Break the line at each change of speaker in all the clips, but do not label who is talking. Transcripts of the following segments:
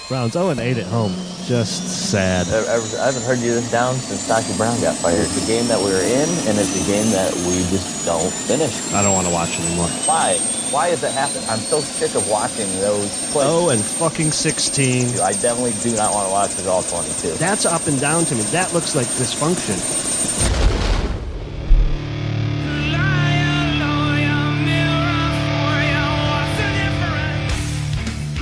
Browns 0-8 at home. Just sad.
I haven't heard you this down since Dr. Brown got fired. It's a game that we were in, and it's a game that we just don't finish.
I don't want to watch anymore.
Why? Why does that happen? I'm so sick of watching those plays.
0-16.
I definitely do not want to watch it all 22.
That's up and down to me. That looks like dysfunction.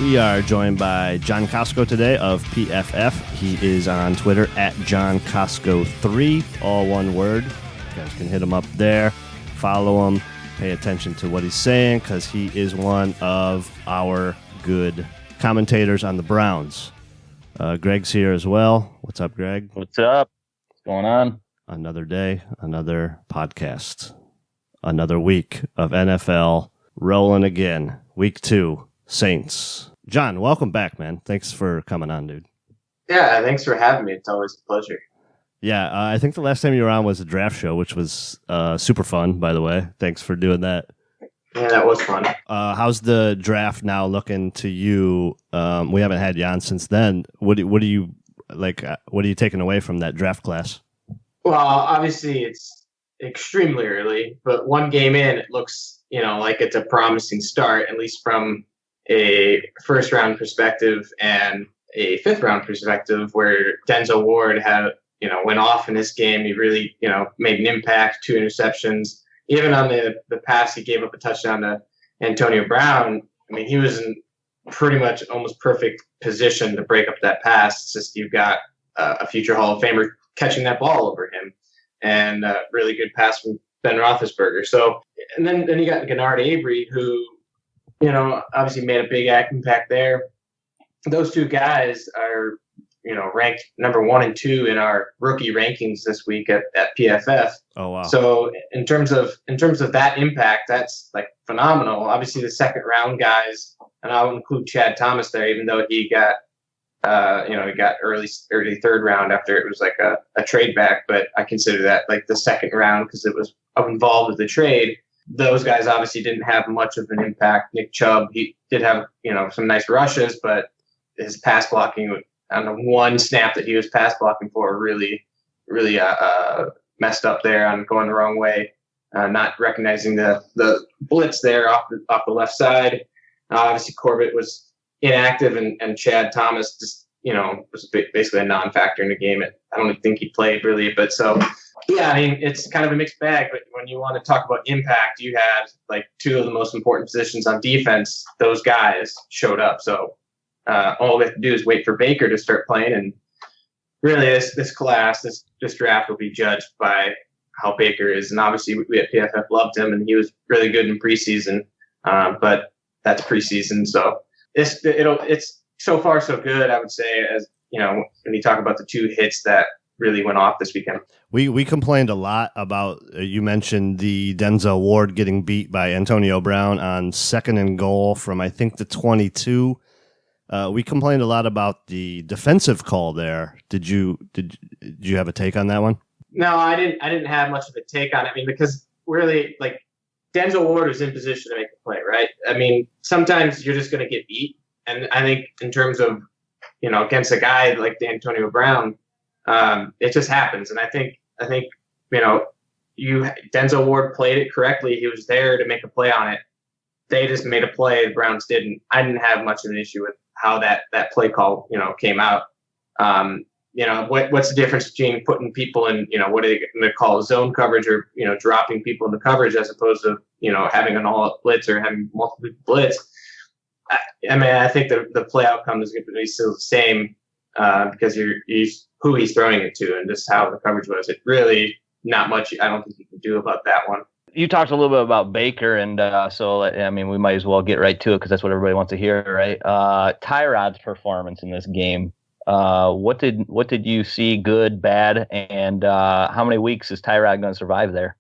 We are joined by John Kosko today of PFF. He is on Twitter at JohnKosko3, all one word. You guys can hit him up there, follow him, pay attention to what he's saying, because he is one of our good commentators on the Browns. Greg's here as well. What's up, Greg?
What's up? What's going on?
Another day, another podcast, another week of NFL rolling again. Week 2, Saints. John, welcome back, man. Thanks for coming on, dude.
Yeah, thanks for having me. It's always a pleasure.
Yeah, I think the last time you were on was a draft show, which was super fun, by the way. Thanks for doing that.
Yeah, that was fun.
How's the draft now looking to you? We haven't had you on since then. What are you taking away from that draft class?
Well, obviously it's extremely early, but one game in, it looks, like it's a promising start, at least from a first round perspective and a fifth round perspective, where Denzel Ward went off in this game. He really, made an impact, 2 interceptions. Even on the pass, he gave up a touchdown to Antonio Brown. I mean, he was in pretty much almost perfect position to break up that pass. It's just you've got a future Hall of Famer catching that ball over him, and a really good pass from Ben Roethlisberger. So, and then you got Gennard Avery, who, obviously made a big impact there. Those two guys are, ranked number 1 and 2 in our rookie rankings this week at PFF.
Oh, wow.
So in terms of that impact, that's like phenomenal. Obviously the second round guys, and I'll include Chad Thomas there, even though he got, he got early third round after it was like a trade back, but I consider that like the second round because it was involved with the trade. Those guys obviously didn't have much of an impact. Nick Chubb, he did have, some nice rushes, but his pass blocking on the one snap that he was pass blocking for really messed up there on going the wrong way, not recognizing the blitz there off the left side. Obviously Corbett was inactive, and Chad Thomas just, was basically a non-factor in the game. I don't think he played really, but so, yeah, I mean, it's kind of a mixed bag, but when you want to talk about impact, you had like 2 of the most important positions on defense. Those guys showed up. So all we have to do is wait for Baker to start playing. And really this class, this draft will be judged by how Baker is. And obviously we at PFF loved him, and he was really good in preseason. But that's preseason. So it's so far so good, I would say, as when you talk about the 2 hits that really went off this weekend.
We complained a lot about, you mentioned the Denzel Ward getting beat by Antonio Brown on 2nd and goal from, I think, the 22. We complained a lot about the defensive call there. Did you have a take on that one?
No, I didn't have much of a take on it. I mean, because really, like, Denzel Ward was in position to make the play, right? I mean, sometimes you're just going to get beat. And I think in terms of, against a guy like Antonio Brown, it just happens. And I think Denzel Ward played it correctly. He was there to make a play on it. They just made a play. The Browns didn't. I didn't have much of an issue with how that play call, came out. What's the difference between putting people in, what are they going to call zone coverage, or, dropping people in the coverage as opposed to, having an all blitz or having multiple blitz? I mean, I think the play outcome is going to be still the same, because he's who he's throwing it to and just how the coverage was. It really not much I don't think you can do about that one.
You talked a little bit about Baker, and so I mean, we might as well get right to it because that's what everybody wants to hear, right? Tyrod's performance in this game. What did you see, good, bad, and how many weeks is Tyrod going to survive there?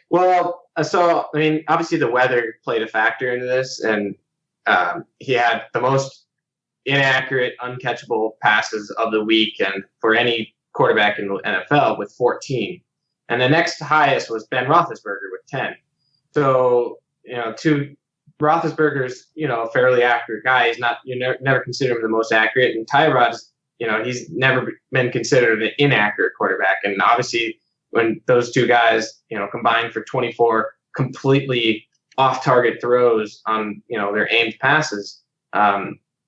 Well, so I mean, obviously the weather played a factor into this, and he had the most inaccurate, uncatchable passes of the week, and for any quarterback in the NFL with 14. And the next highest was Ben Roethlisberger with 10. So, 2 Roethlisberger's, a fairly accurate guy. He's not, never consider him the most accurate. And Tyrod's, he's never been considered an inaccurate quarterback. And obviously, when those two guys, combined for 24 completely off-target throws on, their aimed passes,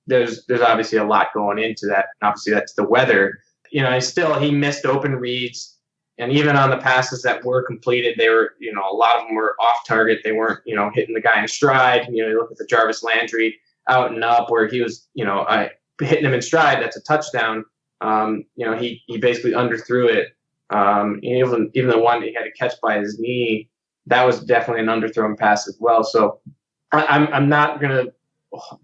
there's obviously a lot going into that. And obviously, that's the weather. He missed open reads. And even on the passes that were completed, they were, a lot of them were off target. They weren't, hitting the guy in stride. You look at the Jarvis Landry out and up where he was, hitting him in stride. That's a touchdown. He basically underthrew it. Even the one he had to catch by his knee, that was definitely an underthrown pass as well. So I'm not gonna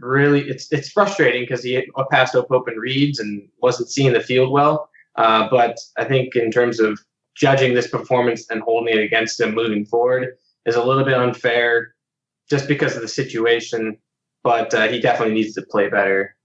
really. It's frustrating because he passed up open reads and wasn't seeing the field well. But I think in terms of judging this performance and holding it against him moving forward is a little bit unfair just because of the situation, but he definitely needs to play better,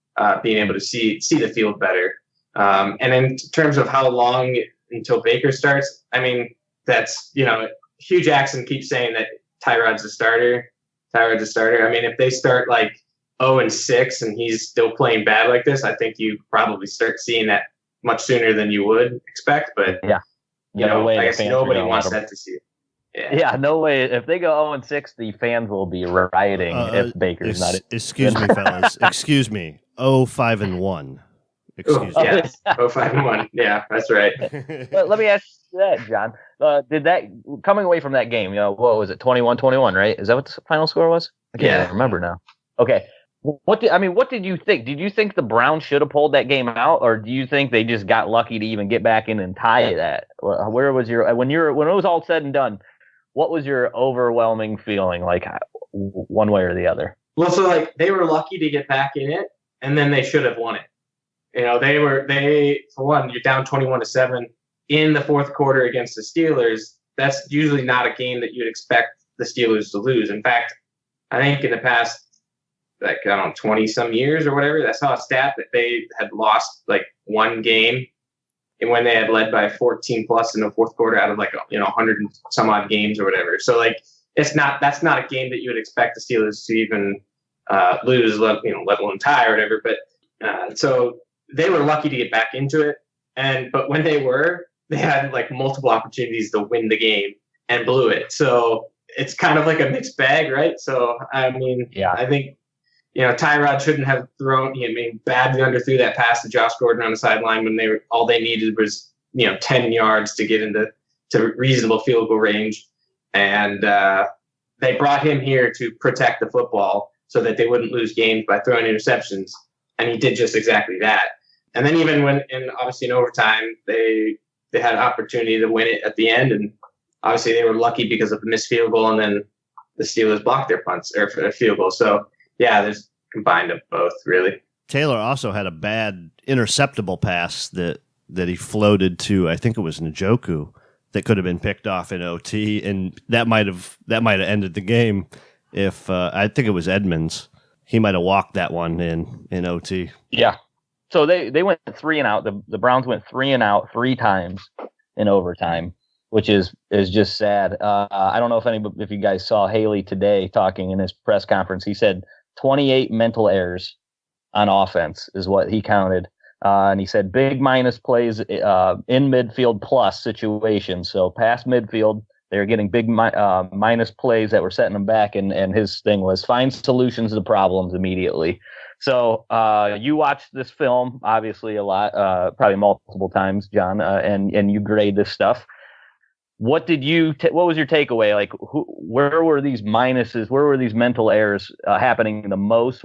being able to see the field better. And in terms of how long until Baker starts, I mean, that's, Hugh Jackson keeps saying that Tyrod's a starter. I mean, if they start like 0-6 and he's still playing bad like this, I think you probably start seeing that much sooner than you would expect, but
yeah.
I guess nobody wants that to see it.
Yeah, no way. If they go 0-6, the fans will be rioting if Baker's not.
Excuse me, fellas. Excuse me. 5-1. Excuse me.
Yes, 5-1. Yeah, that's right.
Let me ask you that, John. Did that coming away from that game? What was it? 21-21, right? Is that what the final score was? I can't remember now. Okay. What did you think? Did you think the Browns should have pulled that game out, or do you think they just got lucky to even get back in and tie that? Where was your when it was all said and done? What was your overwhelming feeling, like one way or the other?
Well, so they were lucky to get back in it, and then they should have won it. They for one, you're down 21-7 in the fourth quarter against the Steelers. That's usually not a game that you'd expect the Steelers to lose. In fact, I think in the past, 20 some years or whatever, I saw a stat that they had lost one game and when they had led by 14 plus in the fourth quarter out of 100 and some odd games or whatever. So that's not a game that you would expect the Steelers to even lose, let alone tie or whatever. But so they were lucky to get back into it. But when they had multiple opportunities to win the game and blew it. So it's kind of like a mixed bag, right? So, I mean,
yeah,
I think, Tyrod shouldn't have badly underthrew that pass to Josh Gordon on the sideline when all they needed was, 10 yards to get into reasonable field goal range. And they brought him here to protect the football so that they wouldn't lose games by throwing interceptions. And he did just exactly that. And then even obviously in overtime, they had an opportunity to win it at the end. And obviously they were lucky because of the missed field goal. And then the Steelers blocked their punts or field goal. So, yeah, there's combined of both, really.
Taylor also had a bad interceptable pass that he floated to, I think it was Njoku, that could have been picked off in OT, and that might have ended the game if I think it was Edmonds. He might have walked that one in OT.
Yeah. So they went 3 and out. The Browns went 3 and out 3 times in overtime, which is just sad. I don't know if you guys saw Haley today talking in his press conference. He said 28 mental errors on offense is what he counted. And he said big minus plays in midfield plus situations. So past midfield, they were getting big minus plays that were setting them back. And his thing was find solutions to problems immediately. So you watched this film, obviously, a lot, probably multiple times, John, and you grade this stuff. What did what was your takeaway? Where were these minuses? Where were these mental errors happening the most?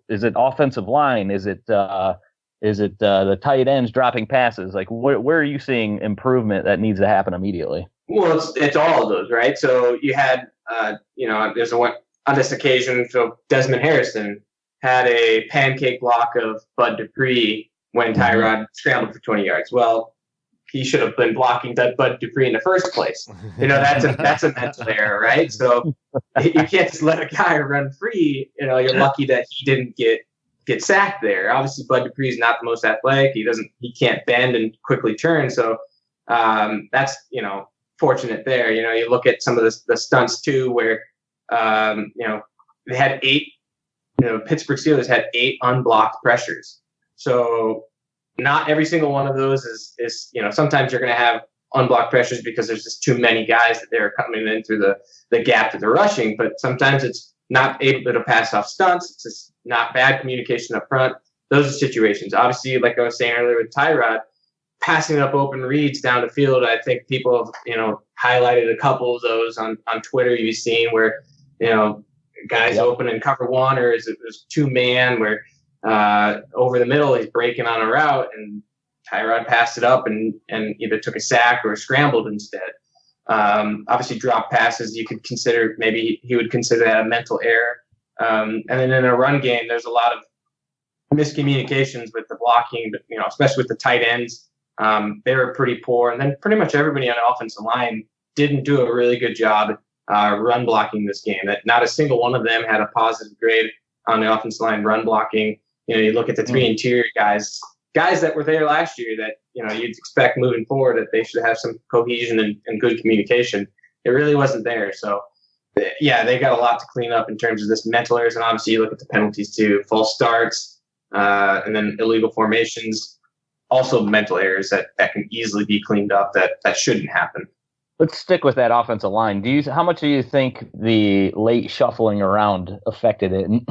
Is it offensive line? Is it the tight ends dropping passes? Where are you seeing improvement that needs to happen immediately?
Well, it's all of those, right? So you had, there's one on this occasion. So Desmond Harrison had a pancake block of Bud Dupree when Tyrod scrambled for 20 yards. Well, he should have been blocking Bud Dupree in the first place. That's a mental error, right? So you can't just let a guy run free. You're lucky that he didn't get sacked there. Obviously, Bud Dupree is not the most athletic. He can't bend and quickly turn. So that's fortunate there. You look at some of the stunts too, where they had 8. Pittsburgh Steelers had 8 unblocked pressures. So not every single one of those is sometimes you're going to have unblocked pressures because there's just too many guys that they're coming in through the gap that they're rushing. But sometimes it's not able to pass off stunts. It's just not bad communication up front. Those are situations. Obviously, like I was saying earlier with Tyrod, passing up open reads down the field. I think people have, highlighted a couple of those on Twitter you've seen where, guys open in cover one, or is it was 2-man where over the middle he's breaking on a route and Tyrod passed it up and either took a sack or scrambled instead. Obviously, drop passes you could consider, maybe he would consider that a mental error. And then in a run game, there's a lot of miscommunications with the blocking, but especially with the tight ends. They were pretty poor, and then pretty much everybody on the offensive line didn't do a really good job run blocking this game. That not a single one of them had a positive grade on the offensive line run blocking. You look at the 3 interior guys that were there last year that you'd expect moving forward that they should have some cohesion and good communication. It really wasn't there. So yeah, they got a lot to clean up in terms of this mental errors, and obviously you look at the penalties too, false starts, and then illegal formations. Also mental errors that can easily be cleaned up that shouldn't happen.
Let's stick with that offensive line. How much do you think the late shuffling around affected it? And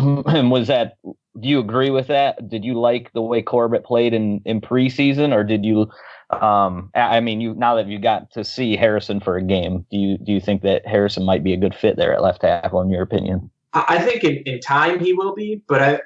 do you agree with that? Did you like the way Corbett played in preseason, or did you, now that you got to see Harrison for a game, do you think that Harrison might be a good fit there at left tackle in your opinion?
I think in time he will be, but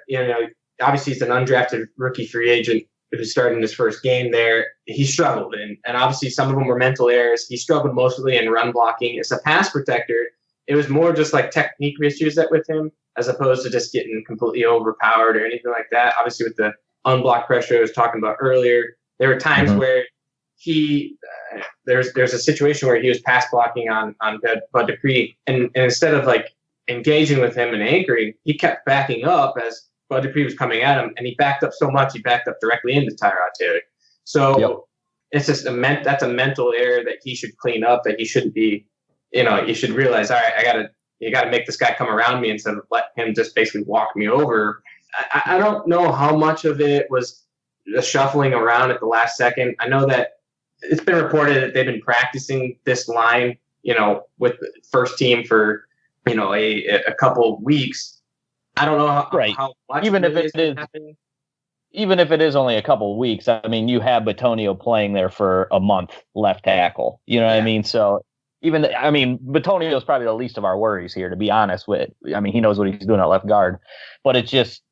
obviously he's an undrafted rookie free agent who's starting his first game there. He struggled, and obviously some of them were mental errors. He struggled mostly in run blocking. As a pass protector, it was more just like technique issues that with him, as opposed to just getting completely overpowered or anything like that. Obviously with the unblocked pressure I was talking about earlier, there were times where there's a situation where he was pass blocking on Bud Dupree, and instead of like engaging with him and anchoring, he kept backing up as Bud Dupree was coming at him, and he backed up so much he backed up directly into Tyrod Taylor. So it's just that's a mental error that he should clean up. That he shouldn't be. You should realize, all right, you got to make this guy come around me instead of let him just basically walk me over. I don't know how much of it was the shuffling around at the last second. I know that it's been reported that they've been practicing this line, with the first team for, a couple of weeks. I don't know how much
even if it is happening. Even if it is only a couple of weeks, I mean, you have Batonio playing there for a month left tackle. You know what I mean? So Batonio is probably the least of our worries here, to be honest with. I mean, he knows what he's doing at left guard, but it's just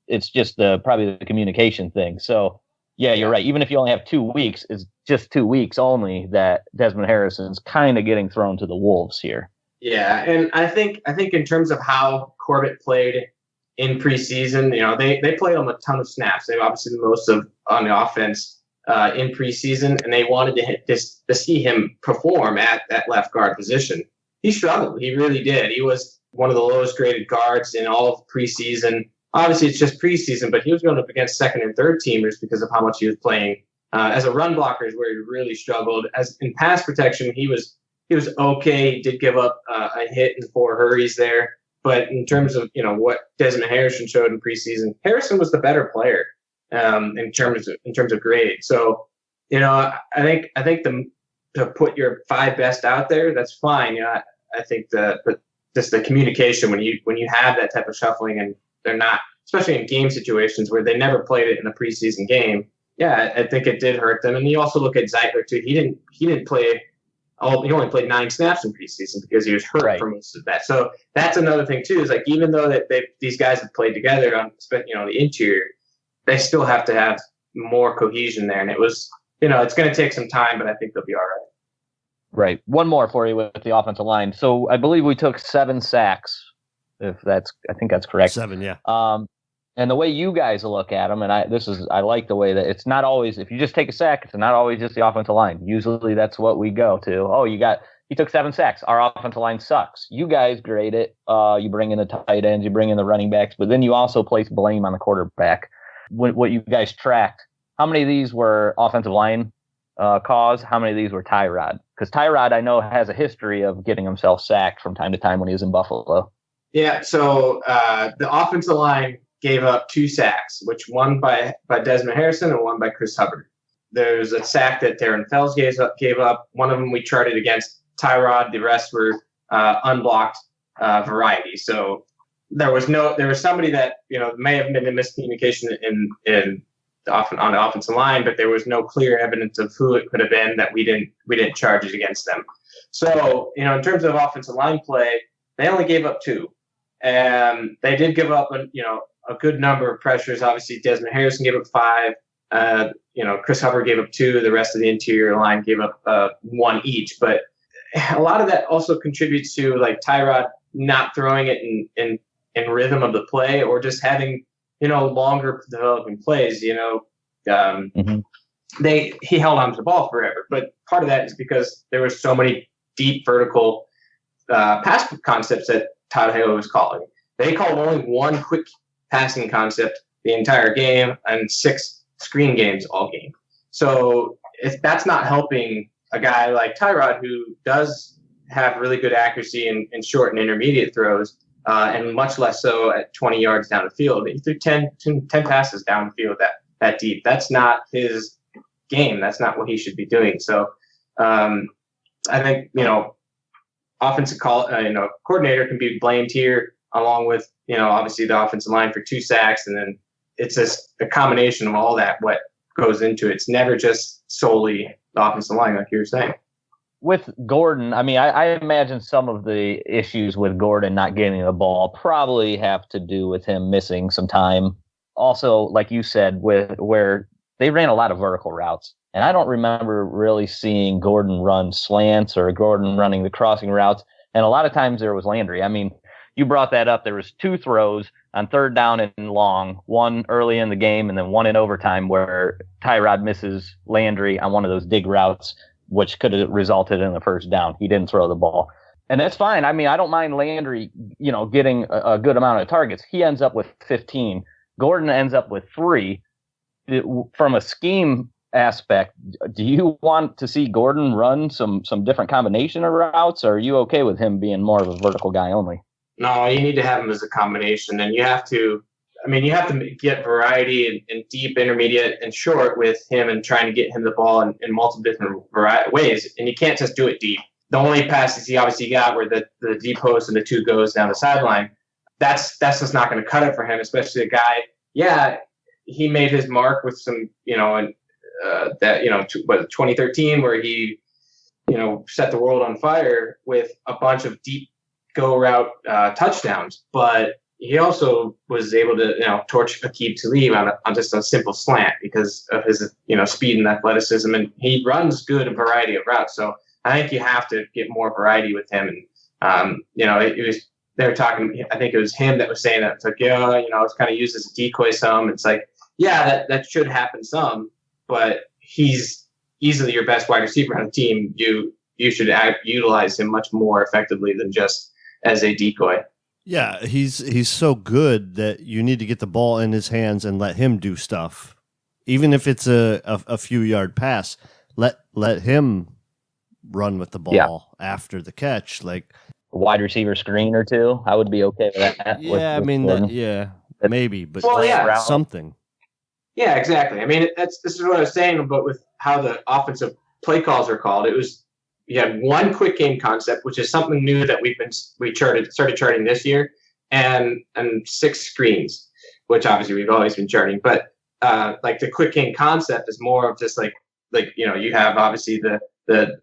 probably the communication thing. So yeah, you're right. Even if you only have 2 weeks, it's just 2 weeks only that Desmond Harrison's kind of getting thrown to the wolves here. Yeah,
and I think in terms of how Corbett played in preseason, they played him a ton of snaps. They obviously the most on the offense in preseason, and they wanted to see him perform at that left guard position. He struggled. He really did. He was one of the lowest graded guards in all of preseason. Obviously, it's just preseason, but he was going up against second and third teamers because of how much he was playing. As a run blocker is where he really struggled. As in pass protection, he was okay. He did give up a hit in 4 hurries there. But in terms of what Desmond Harrison showed in preseason, Harrison was the better player in terms of grade. So I think to put your 5 best out there, that's fine. I think but just the communication when you have that type of shuffling and they're not, especially in game situations where they never played it in a preseason game. Yeah, I think it did hurt them. And you also look at Zeitler too. He didn't play. He only played 9 snaps in preseason because he was hurt for most of that. So that's another thing too. Is like even though that these guys have played together on the interior, they still have to have more cohesion there. And it was it's going to take some time, but I think they'll be all right.
Right. One more for you with the offensive line. So I believe we took 7 sacks. I think that's correct.
7, yeah.
And the way you guys look at them, and I like the way that it's not always, if you just take a sack, it's not always just the offensive line. Usually that's what we go to. Oh, he took 7 sacks. Our offensive line sucks. You guys grade it. You bring in the tight ends, you bring in the running backs, but then you also place blame on the quarterback. What you guys tracked, how many of these were offensive line cause? How many of these were Tyrod? Because Tyrod, I know, has a history of getting himself sacked from time to time when he was in Buffalo.
Yeah, so the offensive line gave up 2 sacks, which one by Desmond Harrison and one by Chris Hubbard. There's a sack that Darren Fells gave up. One of them we charted against Tyrod. The rest were unblocked variety. So there was somebody that may have been a miscommunication on the offensive line, but there was no clear evidence of who it could have been that we didn't charge it against them. So in terms of offensive line play, they only gave up 2. And they did give up, a good number of pressures. Obviously, Desmond Harrison gave up 5. Chris Hubbard gave up 2. The rest of the interior line gave up 1 each. But a lot of that also contributes to like Tyrod not throwing it in rhythm of the play, or just having longer developing plays. He held on to the ball forever. But part of that is because there were so many deep vertical pass concepts that Todd Haley was calling. They called only 1 quick passing concept the entire game and 6 screen games all game. So if that's not helping a guy like Tyrod, who does have really good accuracy in short and intermediate throws, and much less so at 20 yards down the field. He threw 10 passes down the field that deep. That's not his game. That's not what he should be doing. So I think, offensive coordinator can be blamed here, along with, obviously the offensive line for 2 sacks. And then it's just a combination of all that, what goes into it. It's never just solely the offensive line, like you were saying.
With Gordon, I imagine some of the issues with Gordon not getting the ball probably have to do with him missing some time. Also, like you said, where they ran a lot of vertical routes. And I don't remember really seeing Gordon run slants or Gordon running the crossing routes. And a lot of times there was Landry. You brought that up. There was 2 throws on 3rd down and long, one early in the game and then one in overtime where Tyrod misses Landry on one of those dig routes, which could have resulted in the 1st down. He didn't throw the ball. And that's fine. I don't mind Landry, getting a good amount of targets. He ends up with 15. Gordon ends up with 3. From a scheme aspect, do you want to see Gordon run some different combination of routes, or are you okay with him being more of a vertical guy only?
No, you need to have him as a combination, and you have to get variety in deep, intermediate, and short with him, and trying to get him the ball in multiple different ways. And you can't just do it deep. The only passes he obviously got were the deep post and the 2 goes down the sideline. That's just not going to cut it for him, especially a guy. Yeah, he made his mark with some, 2013, where he, set the world on fire with a bunch of deep go route touchdowns. But he also was able to, torch Aqib Talib on just a simple slant because of his, speed and athleticism, and he runs good a variety of routes. So I think you have to get more variety with him. And it was, they were talking. I think it was him that was saying that it's like, it's kind of used as a decoy some. It's like, yeah, that should happen some, but he's easily your best wide receiver on the team. You should utilize him much more effectively than just as a decoy.
Yeah, he's so good that you need to get the ball in his hands and let him do stuff. Even if it's a few yard pass, let him run with the ball after the catch. Like
a wide receiver screen or 2, I would be okay with that.
Yeah, maybe, but something.
Yeah, exactly. This is what I was saying, but with how the offensive play calls are called, you had 1 quick game concept, which is something new that we started charting this year, and 6 screens, which obviously we've always been charting. But like the quick game concept is more of just like you have obviously the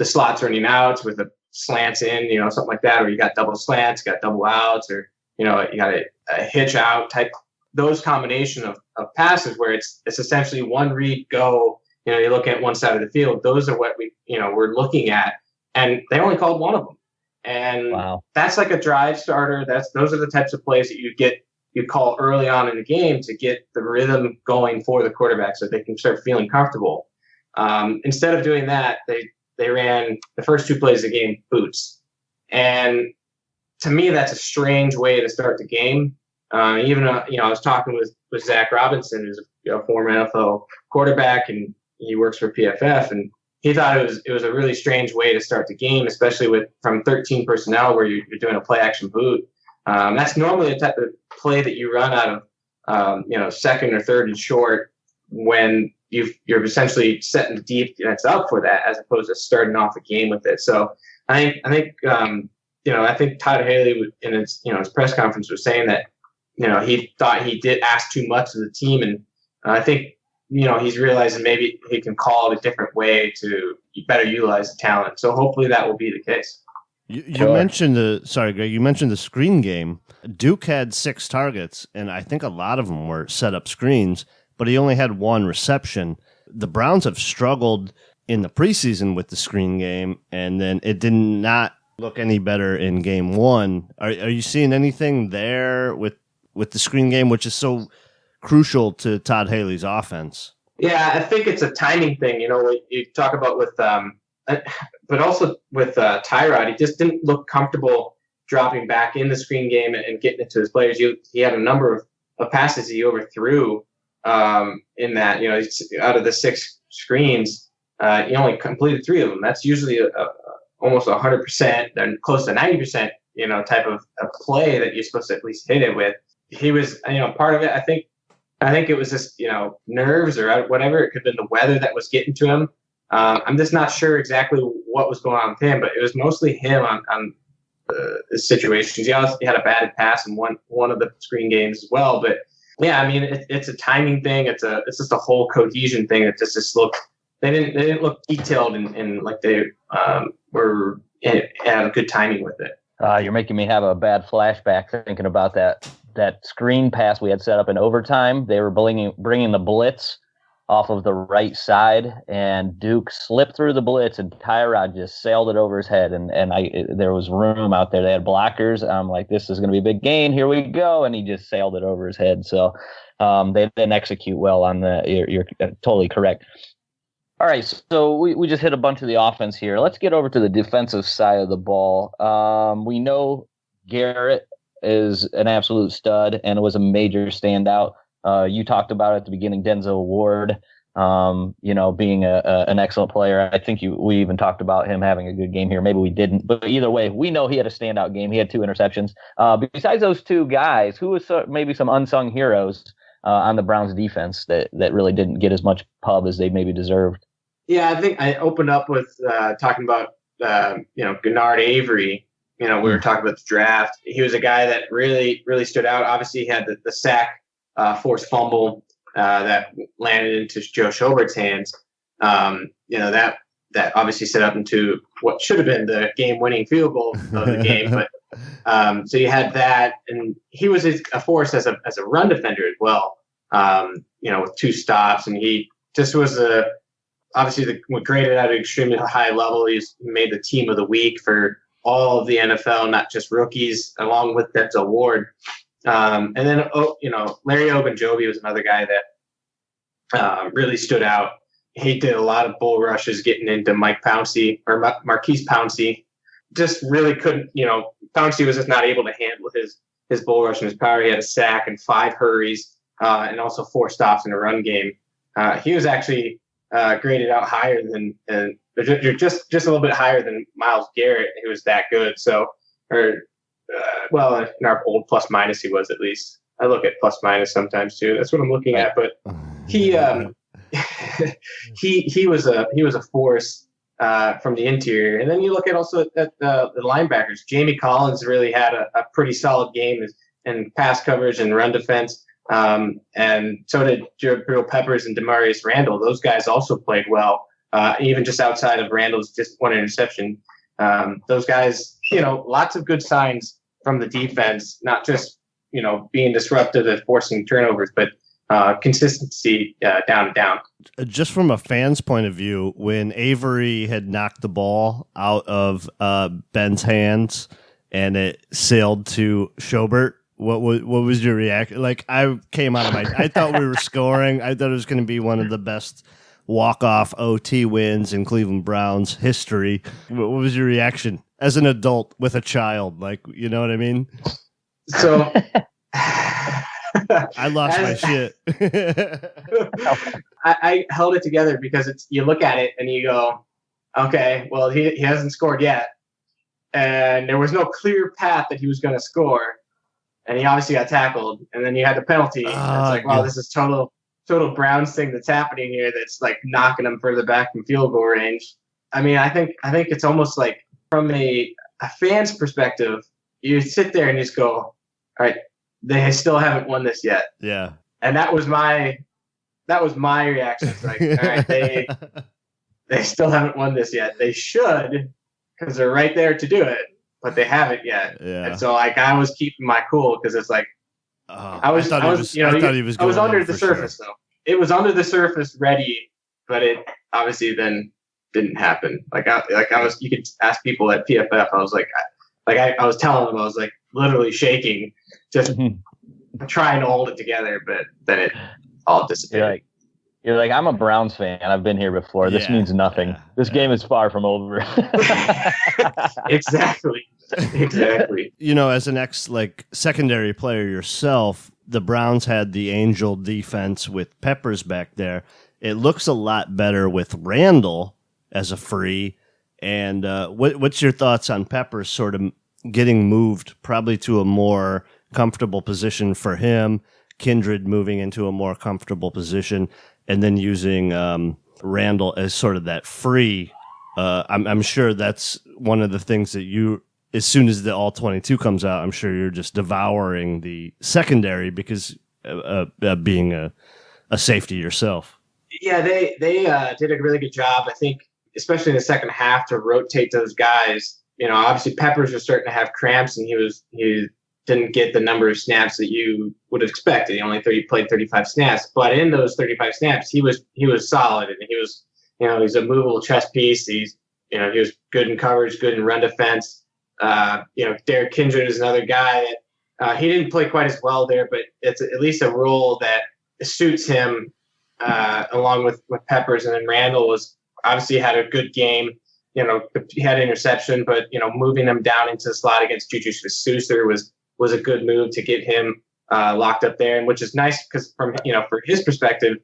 slots running outs with the slants in, something like that, or you got double slants, got double outs, or you got a hitch out type. Those combination of passes where it's essentially 1 read go. You look at one side of the field. Those are what we're looking at, and they only called 1 of them. And That's like a drive starter. Those are the types of plays that you call early on in the game to get the rhythm going for the quarterback so they can start feeling comfortable. Instead of doing that, they ran the first 2 plays of the game boots, and to me that's a strange way to start the game. Even I was talking with Zach Robinson, who's a former NFL quarterback, and he works for PFF, and he thought it was a really strange way to start the game, especially from 13 personnel where you're doing a play action boot. That's normally the type of play that you run out of, second or third and short when you're essentially setting the defense up for that, as opposed to starting off a game with it. So I think Todd Haley in his press conference was saying that he thought he did ask too much of the team, and I think he's realizing maybe he can call it a different way to better utilize the talent. So hopefully that will be the case.
You mentioned Greg. You mentioned the screen game. Duke had 6 targets, and I think a lot of them were set up screens, but he only had 1 reception. The Browns have struggled in the preseason with the screen game, and then it did not look any better in game 1. Are you seeing anything there with the screen game, which is so crucial to Todd Haley's offense?
Yeah, I think it's a timing thing. You talk about with, but also with Tyrod, he just didn't look comfortable dropping back in the screen game and getting it to his players. He had a number of passes he overthrew in that. Out of the 6 screens, he only completed 3 of them. That's usually almost 100% and close to 90%, type of play that you're supposed to at least hit it with. He was, part of it. I think it was just, nerves or whatever. It could have been the weather that was getting to him. I'm just not sure exactly what was going on with him, but it was mostly him on the situations. He also had a batted pass in one of the screen games as well. But yeah, I mean, it's a timing thing. It's just a whole cohesion thing. It just looked. They didn't look detailed and like they were had good timing with it.
You're making me have a bad flashback thinking about that screen pass we had set up in overtime. They were bringing the blitz off of the right side, and Duke slipped through the blitz, and Tyrod just sailed it over his head. And there was room out there. They had blockers. I'm like, this is going to be a big gain. Here we go. And he just sailed it over his head. So they didn't execute well on you're totally correct. All right, so we just hit a bunch of the offense here. Let's get over to the defensive side of the ball. We know Garrett is an absolute stud and was a major standout. You talked about it at the beginning, Denzel Ward, being an excellent player. I think we even talked about him having a good game here. Maybe we didn't, but either way, we know he had a standout game. He had 2 interceptions. Besides those 2 guys, who was maybe some unsung heroes on the Browns defense that really didn't get as much pub as they maybe deserved?
Yeah, I think I opened up with talking about Gennard Avery. We were talking about the draft. He was a guy that really, really stood out. Obviously, he had the sack, forced fumble that landed into Joe Schobert's hands. That obviously set up into what should have been the game-winning field goal of the game. But so you had that, and he was a force as a run defender as well. With 2 stops, and he just was obviously graded at an extremely high level. He's made the team of the week for all of the NFL, not just rookies, along with Denzel Ward. And then, Larry Ogunjobi was another guy that really stood out. He did a lot of bull rushes getting into Mike Pouncey or Marquise Pouncey. Just really couldn't, Pouncey was just not able to handle his bull rush and his power. He had a sack and 5 hurries and also 4 stops in a run game. He was actually graded out higher than just a little bit higher than Myles Garrett, who was that good. So, in our old plus minus, he was at least. I look at plus minus sometimes too. That's what I'm looking at. But he he was a force from the interior. And then you look at also at the linebackers. Jamie Collins really had a pretty solid game in pass coverage and run defense. And so did Jabril Peppers and Demarius Randall. Those guys also played well, even just outside of Randall's just 1 interception. Those guys, lots of good signs from the defense, not just, being disruptive and forcing turnovers, but consistency down and down.
Just from a fan's point of view, when Avery had knocked the ball out of Ben's hands and it sailed to Schobert, what was your reaction? Like, I came out of I thought we were scoring. I thought it was going to be one of the best walk-off OT wins in Cleveland Browns history. What was your reaction as an adult with a child? Like, you know what I mean?
So
I lost my shit.
I held it together because you look at it and you go, okay, well, he hasn't scored yet. And there was no clear path that he was going to score. and he obviously got tackled, and then you had the penalty. And it's like, wow, this is total Browns thing that's happening here. That's like knocking them further back from field goal range. I mean, I think it's almost like from a fan's perspective, you sit there and you just go, all right, they still haven't won this yet.
Yeah.
And that was my reaction. It's like, all right, they still haven't won this yet. They should, because they're right there to do it, but they haven't yet.
Yeah.
And so like I was keeping my cool because it's like I was under the surface though. It was under the surface ready, but it obviously then didn't happen. You could ask people at PFF. I was I was telling them, I was like literally shaking, just trying to hold it together, but then it all disappeared.
You're like, I'm a Browns fan. I've been here before. This means nothing.
Yeah,
this game is far from over.
Exactly.
As an secondary player yourself, the Browns had the Angel defense with Peppers back there. It looks a lot better with Randall as a free. And what's your thoughts on Peppers sort of getting moved probably to a more comfortable position for him, Kindred moving into a more comfortable position, and then using Randall as sort of that free? I'm sure that's one of the things that you, as soon as the All-22 comes out, I'm sure you're just devouring the secondary because being a safety yourself.
Yeah, they did a really good job, I think, especially in the second half, to rotate those guys. Obviously Peppers was starting to have cramps, and he didn't get the number of snaps that you would have expected. He only played 35 snaps, but in those 35 snaps, he was solid, and he was, he's a movable chess piece. He was good in coverage, good in run defense. Derek Kindred is another guy that he didn't play quite as well there, but it's at least a role that suits him, along with Peppers. And then Randall was obviously had a good game. He had an interception, but moving him down into the slot against Juju Smith-Schuster was a good move to get him locked up there, and which is nice because for his perspective,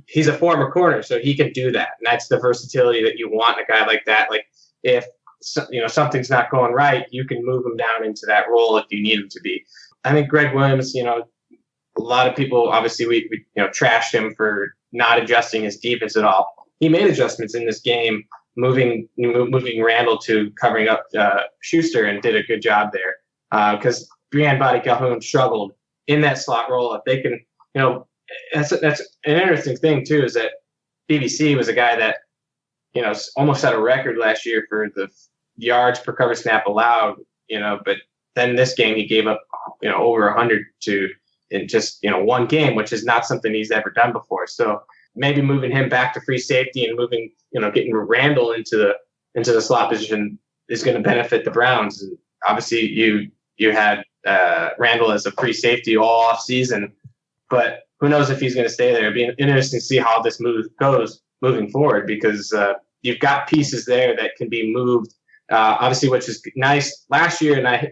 he's a former corner, so he can do that, and that's the versatility that you want in a guy like that. Like if something's not going right, you can move him down into that role if you need him to be. I think Greg Williams, a lot of people obviously we trashed him for not adjusting his defense at all. He made adjustments in this game, moving Randall to covering up Schuster, and did a good job there. Because Breon Body Calhoun struggled in that slot role. If they can, that's an interesting thing too, is that BBC was a guy that, almost had a record last year for the yards per cover snap allowed, but then this game he gave up, over 100 in just, one game, which is not something he's ever done before. So maybe moving him back to free safety and moving, getting Randall into the slot position is going to benefit the Browns. And obviously you had Randall as a free safety all off season, but who knows if he's going to stay there. It'd be interesting to see how this move goes moving forward, because you've got pieces there that can be moved, obviously, which is nice last year. And I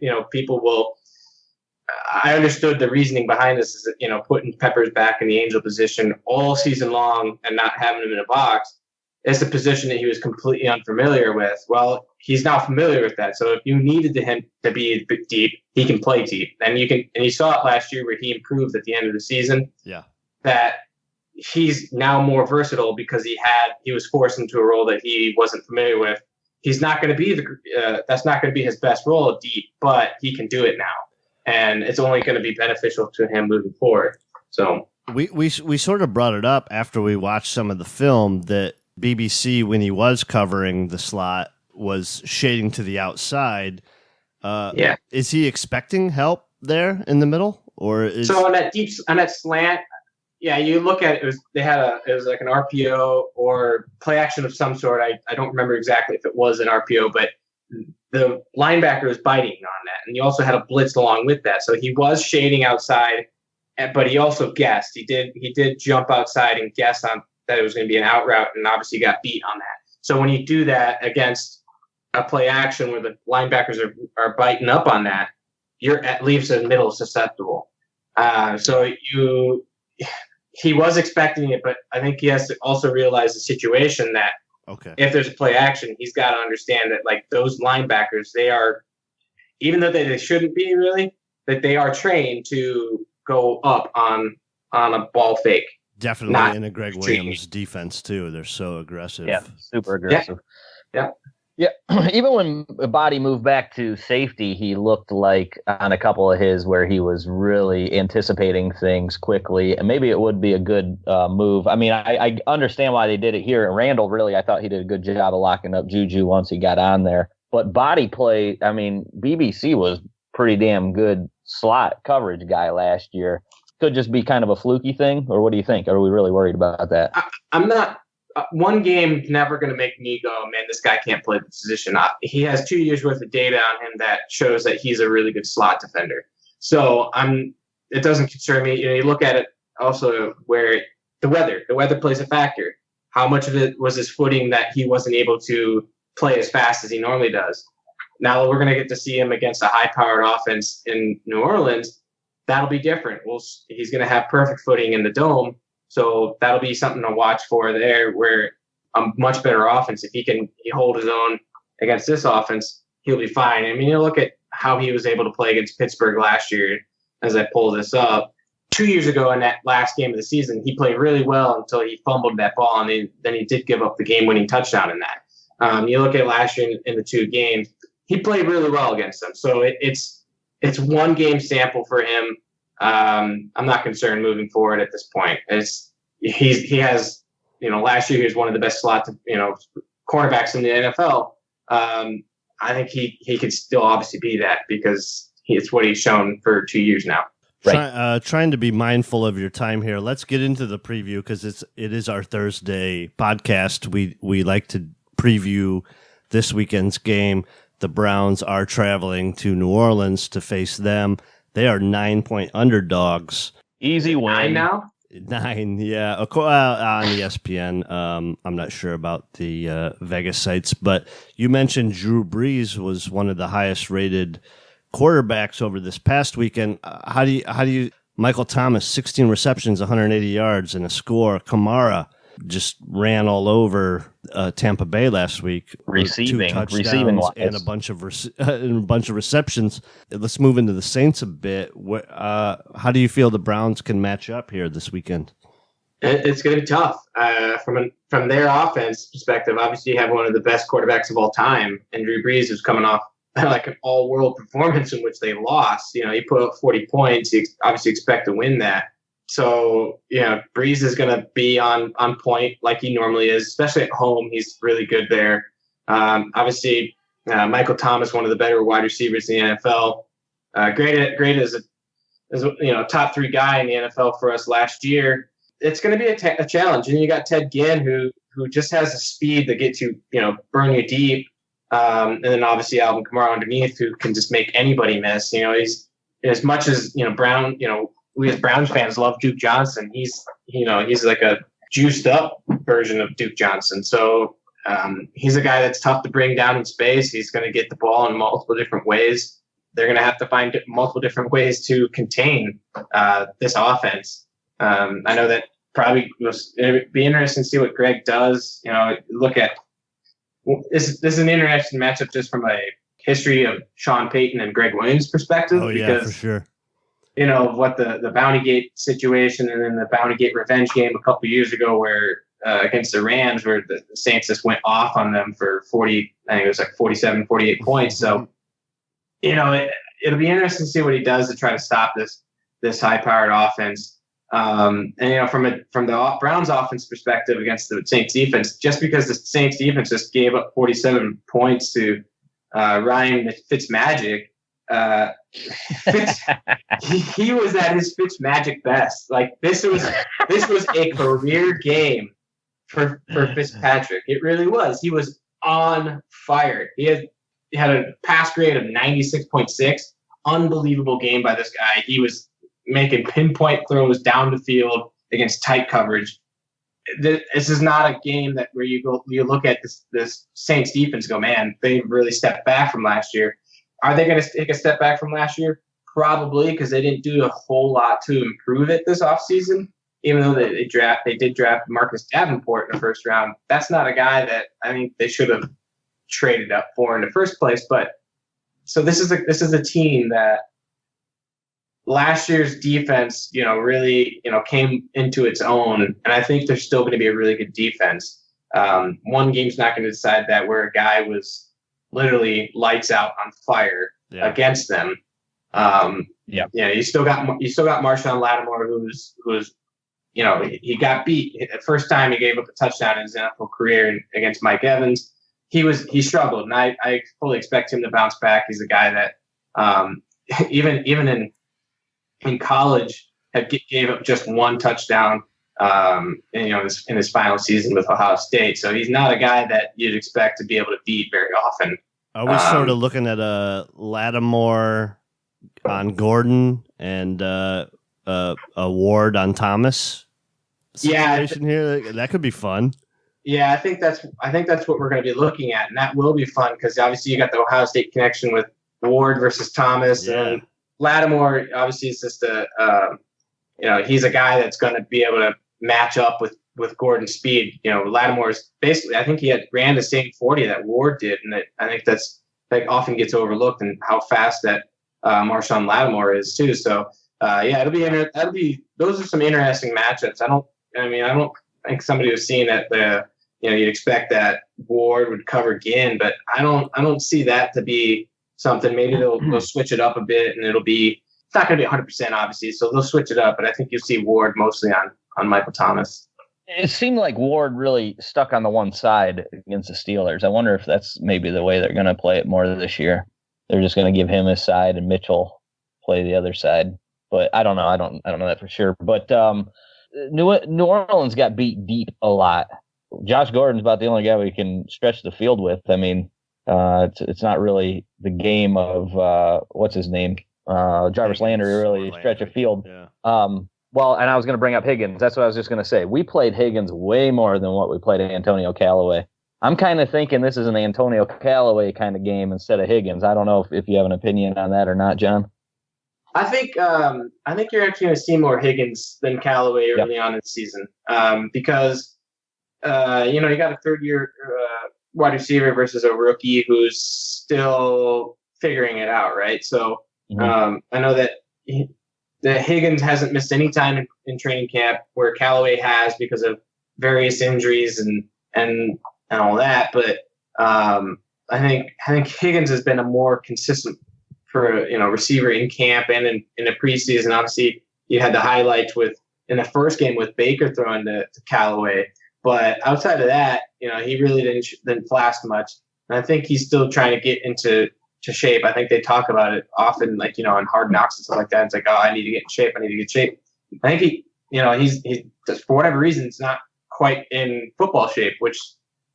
understood the reasoning behind this is that, putting Peppers back in the Angel position all season long and not having him in a box is a position that he was completely unfamiliar with. Well, he's now familiar with that. So if you needed him to be deep, he can play deep. And you saw it last year where he improved at the end of the season.
Yeah.
That he's now more versatile because he was forced into a role that he wasn't familiar with. He's not going to be that's not going to be his best role deep, but he can do it now. And it's only going to be beneficial to him moving forward. So
we sort of brought it up after we watched some of the film that BBC, when he was covering the slot, was shading to the outside. Is he expecting help there in the middle,
so on that slant? Yeah, you look at it. It was like an RPO or play action of some sort. I don't remember exactly if it was an RPO, but the linebacker was biting on that, and you also had a blitz along with that. So he was shading outside, but he also guessed. He did jump outside and guess on that it was going to be an out route, and obviously got beat on that. So when you do that against a play action where the linebackers are biting up on that, it leaves the middle susceptible. He was expecting it, but I think he has to also realize the situation that if there's a play action, he's got to understand that like those linebackers, they are, even though they shouldn't be really, that they are trained to go up on a ball fake.
Definitely in a Greg Williams defense too. They're so aggressive.
Yeah, super aggressive.
Yeah.
Even when Body moved back to safety, he looked like on a couple of his where he was really anticipating things quickly, and maybe it would be a good move. I mean, I understand why they did it here. And Randall, really, I thought he did a good job of locking up Juju once he got on there. But body play, I mean, BBC was pretty damn good slot coverage guy last year. Could just be kind of a fluky thing, or what do you think? Are we really worried about that?
I'm not. One game never going to make me go, man, this guy can't play the position. He has 2 years worth of data on him that shows that he's a really good slot defender. So it doesn't concern me. You look at it also where the weather plays a factor. How much of it was his footing that he wasn't able to play as fast as he normally does? Now we're going to get to see him against a high-powered offense in New Orleans. That'll be different. He's going to have perfect footing in the dome. So that'll be something to watch for there, where a much better offense. If he hold his own against this offense, he'll be fine. I mean, you look at how he was able to play against Pittsburgh last year, as I pull this up. 2 years ago in that last game of the season, he played really well until he fumbled that ball, and then he did give up the game-winning touchdown in that. You look at last year in the 2 games, he played really well against them. So it's one game sample for him. I'm not concerned moving forward at this point. He has, last year he was one of the best cornerbacks in the NFL. I think he could still obviously be that because it's what he's shown for 2 years now.
Right. Trying to be mindful of your time here. Let's get into the preview because it is our Thursday podcast. We like to preview this weekend's game. The Browns are traveling to New Orleans to face them. They are 9-point underdogs.
Easy win.
9 now?
9, yeah. On ESPN. I'm not sure about the Vegas sites, but you mentioned Drew Brees was one of the highest rated quarterbacks over this past weekend. How do you Michael Thomas, 16 receptions, 180 yards, and a score. Kamara just ran all over Tampa Bay last week.
Receiving wise.
And a bunch of receptions. Let's move into the Saints a bit. How do you feel the Browns can match up here this weekend?
It's going to be tough. From their offense perspective, obviously you have one of the best quarterbacks of all time, and Drew Brees is coming off like an all-world performance in which they lost. He put up 40 points. You obviously expect to win that. So, Brees is going to be on point like he normally is, especially at home. He's really good there. Obviously, Michael Thomas, one of the better wide receivers in the NFL. Great as a top 3 guy in the NFL for us last year. It's going to be a challenge. And you got Ted Ginn, who just has the speed that gets you, burn you deep. And then obviously Alvin Kamara underneath, who can just make anybody miss. He's as much as Brown. We as Browns fans love Duke Johnson. He's like a juiced up version of Duke Johnson. So he's a guy that's tough to bring down in space. He's going to get the ball in multiple different ways. They're going to have to find multiple different ways to contain this offense. I know that probably it'd be interesting to see what Greg does. Look at this is an interesting matchup just from a history of Sean Payton and Greg Williams perspective.
Oh yeah, for sure.
What the Bounty Gate situation and then the Bounty Gate revenge game a couple years ago where against the Rams where the Saints just went off on them for 40, I think it was like 47, 48 points. So, it'll be interesting to see what he does to try to stop this high-powered offense. From the Browns offense perspective against the Saints defense, just because the Saints defense just gave up 47 points to Ryan Fitzmagic, he was at his Fitzmagic best. Like this was a career game for Fitzpatrick. It really was. He was on fire. He had a pass grade of 96.6. Unbelievable game by this guy. He was making pinpoint throws down the field against tight coverage. This is not a game that where you look at this Saints defense and go, man, they really stepped back from last year. Are they going to take a step back from last year? Probably, because they didn't do a whole lot to improve it this offseason, even though they did draft Marcus Davenport in the first round. That's not a guy that I think they should have traded up for in the first place. But so this is a team that last year's defense, really, came into its own, and I think there's still going to be a really good defense. One game's not going to decide that, where a guy was literally lights out on fire against them. You still got Marshawn Lattimore, who's he got beat the first time he gave up a touchdown in his NFL career against Mike Evans. He struggled, and I fully expect him to bounce back. He's a guy that even in college gave up just one touchdown in his final season with Ohio State. So he's not a guy that you'd expect to be able to beat very often.
Are we sort of looking at a Lattimore on Gordon and a Ward on Thomas situation here? That could be fun.
Yeah, I think that's what we're going to be looking at, and that will be fun because obviously you got the Ohio State connection with Ward versus Thomas, and Lattimore obviously is just he's a guy that's going to be able to match up with Gordon's speed. Lattimore's basically, I think he ran the same 40 that Ward did, and I think that often gets overlooked and how fast that Marshawn Lattimore is too. So those are some interesting matchups. I don't think somebody was seeing that you'd expect that Ward would cover again, but I don't see that to be something. Maybe they'll switch it up a bit, and it's not going to be 100% obviously, so they'll switch it up, but I think you'll see Ward mostly on Michael Thomas.
It seemed like Ward really stuck on the one side against the Steelers. I wonder if that's maybe the way they're going to play it more this year. They're just going to give him his side and Mitchell play the other side. But I don't know. I don't know that for sure. But New Orleans got beat deep a lot. Josh Gordon's about the only guy we can stretch the field with. I mean, it's not really the game of what's his name, Jarvis Landry, really stretch a field. Yeah. Well, and I was going to bring up Higgins. That's what I was just going to say. We played Higgins way more than what we played Antonio Callaway. I'm kind of thinking this is an Antonio Callaway kind of game instead of Higgins. I don't know if you have an opinion on that or not, John.
I think you're actually going to see more Higgins than Callaway early on in the season because you got a third-year wide receiver versus a rookie who's still figuring it out, right? So I know that Higgins hasn't missed any time in training camp, where Callaway has because of various injuries and all that. But I think Higgins has been a more consistent receiver in camp and in the preseason. Obviously, you had the highlights in the first game with Baker throwing to Callaway, but outside of that, he really didn't flash much. And I think he's still trying to get into shape. I think they talk about it often, like on Hard Knocks and stuff like that. It's like, oh, I need to get in shape. I think he's just, for whatever reason, it's not quite in football shape, which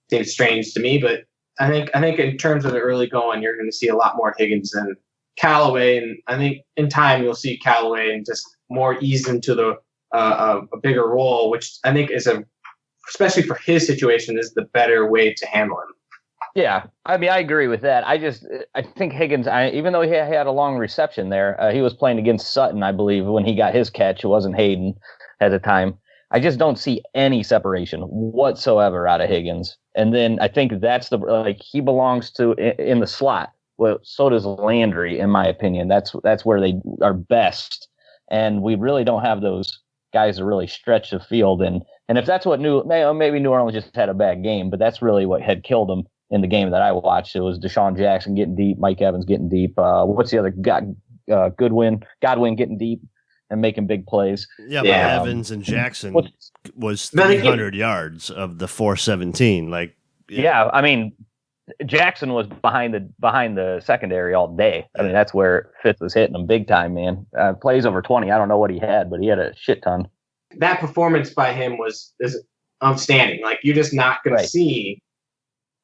seems strange to me. But I think in terms of the early going, you're going to see a lot more Higgins than Callaway, and I think in time you'll see Callaway and just more ease into a bigger role, which I think is especially for his situation, is the better way to handle him.
Yeah, I mean, I agree with that. I think Higgins, even though he had a long reception there, he was playing against Sutton, I believe, when he got his catch. It wasn't Hayden at the time. I just don't see any separation whatsoever out of Higgins. And then I think that's he belongs in the slot. Well, so does Landry, in my opinion. That's where they are best. And we really don't have those guys to really stretch the field. And if that's what maybe New Orleans just had a bad game, but that's really what had killed them in the game that I watched. It was Deshaun Jackson getting deep, Mike Evans getting deep. What's the other guy? Godwin getting deep and making big plays.
Yeah, but Evans and Jackson was 300 yards of the 417.
I mean, Jackson was behind the secondary all day. I mean, that's where Fitz was hitting him big time, man. Plays over 20. I don't know what he had, but he had a shit ton.
That performance by him is outstanding. Like, you're just not going to see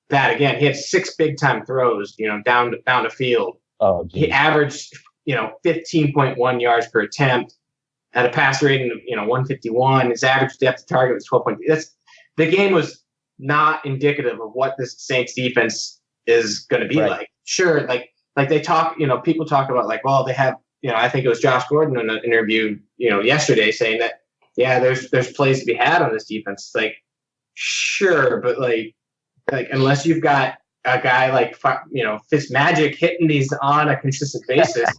that again. He had 6 big time throws, down the field. Oh, geez. He averaged, 15.1 yards per attempt at a pass rating of 151. His average depth of target was 12.3. The game was not indicative of what this Saints defense is going to be like. Sure, like they talk, people talk about well, they have, I think it was Josh Gordon in an interview, yesterday saying that, there's plays to be had on this defense. Like, sure, but like unless you've got a guy like Fitzmagic hitting these on a consistent basis,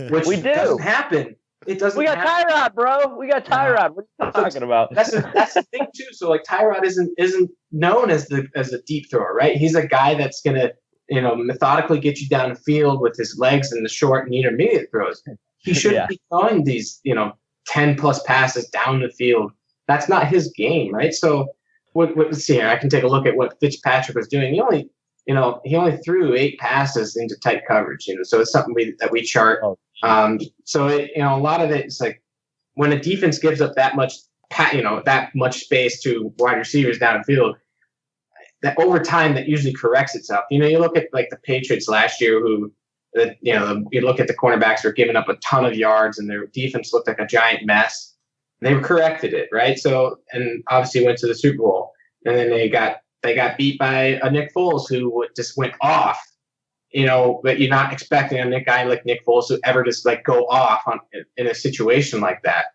which doesn't happen it doesn't.
We got Tyrod, bro. We got Tyrod. What are you talking about?
That's the thing too. So like Tyrod isn't known as a deep thrower, right? He's a guy that's gonna methodically get you down the field with his legs and the short and intermediate throws. He shouldn't be throwing these 10 plus passes down the field. That's not his game, right? So let's see here. I can take a look at what Fitzpatrick was doing. He only threw 8 passes into tight coverage. So it's something that we chart. So a lot of it is like when a defense gives up that much space to wide receivers downfield, that over time that usually corrects itself. You look at like the Patriots last year, you look at the cornerbacks were giving up a ton of yards and their defense looked like a giant mess. They corrected it, right? So, and obviously went to the Super Bowl, and then they got beat by a Nick Foles who just went off. But you're not expecting a guy like Nick Foles to ever just like go off in a situation like that,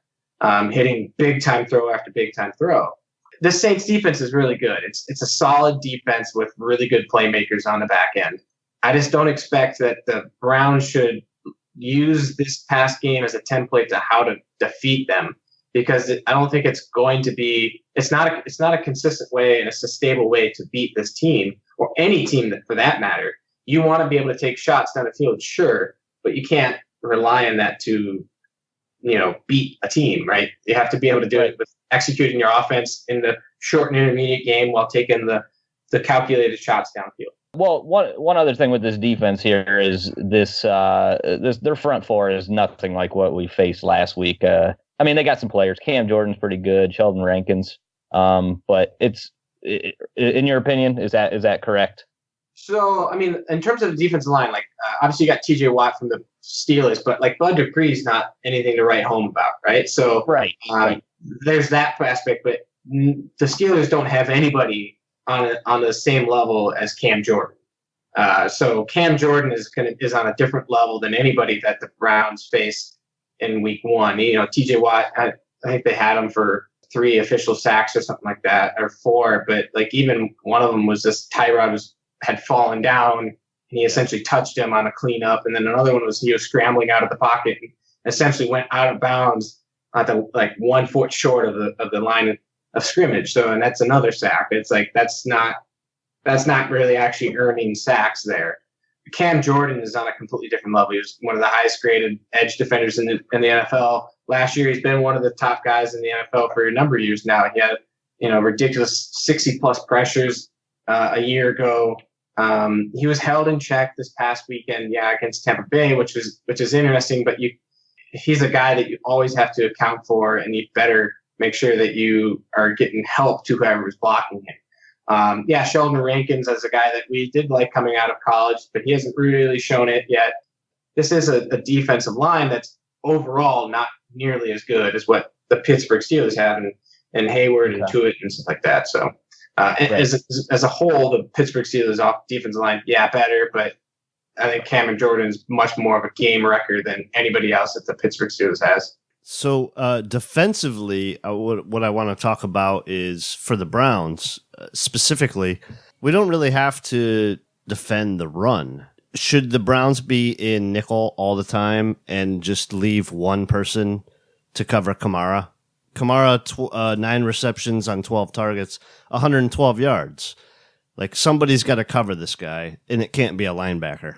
hitting big time throw after big time throw. The Saints defense is really good. It's a solid defense with really good playmakers on the back end. I just don't expect that the Browns should use this past game as a template to how to defeat them, because I don't think it's going to be. It's not a consistent way and a stable way to beat this team or any team for that matter. You want to be able to take shots down the field, sure, but you can't rely on that to, beat a team, right? You have to be able to do it with executing your offense in the short and intermediate game while taking the calculated shots downfield.
Well, one other thing with this defense here is this their front four is nothing like what we faced last week. They got some players. Cam Jordan's pretty good. Sheldon Rankins. But in your opinion, is that correct?
So, in terms of the defensive line, like obviously you got T.J. Watt from the Steelers, but like Bud Dupree's not anything to write home about, right? So,
right.
There's that aspect, but the Steelers don't have anybody on the same level as Cam Jordan. So Cam Jordan is on a different level than anybody that the Browns faced in Week 1. T.J. Watt, I think they had him for 3 official sacks or something like that, or 4. But like even one of them was just Tyrod had fallen down and he essentially touched him on a cleanup, and then another one was he was scrambling out of the pocket and essentially went out of bounds at the 1 foot short of the line of scrimmage. So, and that's another sack. It's like that's not really actually earning sacks there. Cam Jordan is on a completely different level. He was one of the highest graded edge defenders in the NFL. Last year, he's been one of the top guys in the NFL for a number of years now. He had ridiculous 60 plus pressures a year ago. He was held in check this past weekend, against Tampa Bay, which is interesting. But he's a guy that you always have to account for, and you better make sure that you are getting help to whoever's blocking him. Sheldon Rankins is a guy that we did like coming out of college, but he hasn't really shown it yet. This is a defensive line that's overall not nearly as good as what the Pittsburgh Steelers have, and Hayward and Tuitt and stuff like that. So as a whole, the Pittsburgh Steelers off defensive line, better, but I think Cameron Jordan is much more of a game wrecker than anybody else that the Pittsburgh Steelers has.
So defensively, what I want to talk about is for the Browns specifically, we don't really have to defend the run. Should the Browns be in nickel all the time and just leave one person to cover Kamara? Kamara, 9 receptions on 12 targets, 112 yards. Like, somebody's got to cover this guy, and it can't be a linebacker.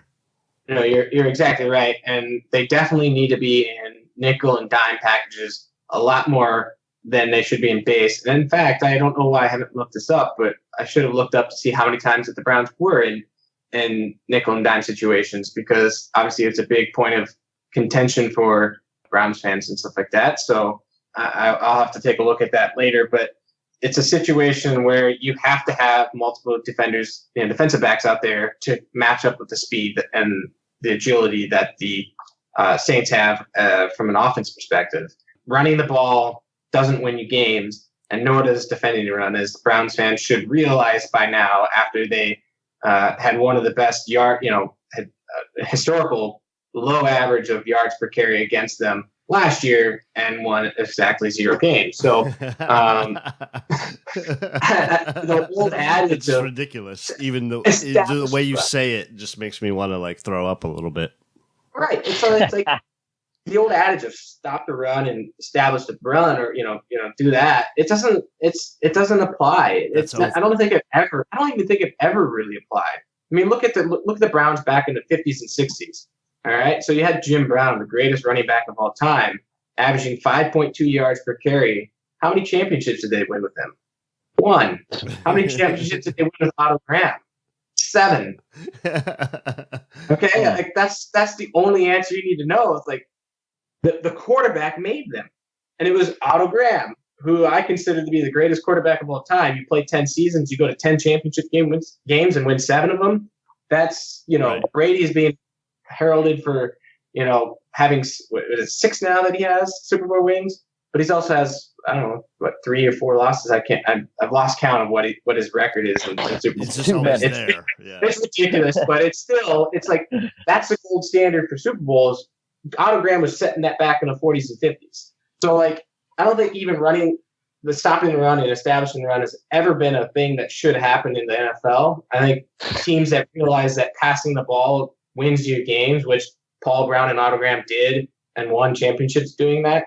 No, you're exactly right, and they definitely need to be in nickel and dime packages a lot more than they should be in base. And in fact, I don't know why I haven't looked this up, but I should have looked up to see how many times that the Browns were in nickel and dime situations, because obviously it's a big point of contention for Browns fans and stuff like that. So I'll have to take a look at that later, but it's a situation where you have to have multiple defenders, defensive backs out there to match up with the speed and the agility that the Saints have from an offense perspective. Running the ball doesn't win you games, and nor does defending the run, as Browns fans should realize by now, after they had one of the best historical low average of yards per carry against them last year and won exactly 0 games. So the old adage
it's ridiculous. Even the way you say it just makes me want to throw up a little bit.
Right. It's like the old adage of stop the run and establish the run, or do that. It doesn't apply. I don't even think it ever really applied. I mean, look at the Browns back in the 50s and 60s. All right, so you had Jim Brown, the greatest running back of all time, averaging 5.2 yards per carry. How many championships did they win with him? 1. How many championships did they win with Otto Graham? 7. Okay, like that's the only answer you need to know. It's like the quarterback made them, and it was Otto Graham, who I consider to be the greatest quarterback of all time. You play 10 seasons, you go to 10 championship games and win 7 of them. That's right. Brady is being heralded for having 6 now that he has Super Bowl wins, but he also has 3 or 4 losses. I've lost count of what his record is in Super Bowl. It's ridiculous, but it's like that's the gold standard for Super Bowls. Otto Graham was setting that back in the 40s and 50s. So like I don't think even stopping the run and establishing the run has ever been a thing that should happen in the NFL. I think teams that realize that passing the ball wins you games, which Paul Brown and Otto Graham did and won championships doing that.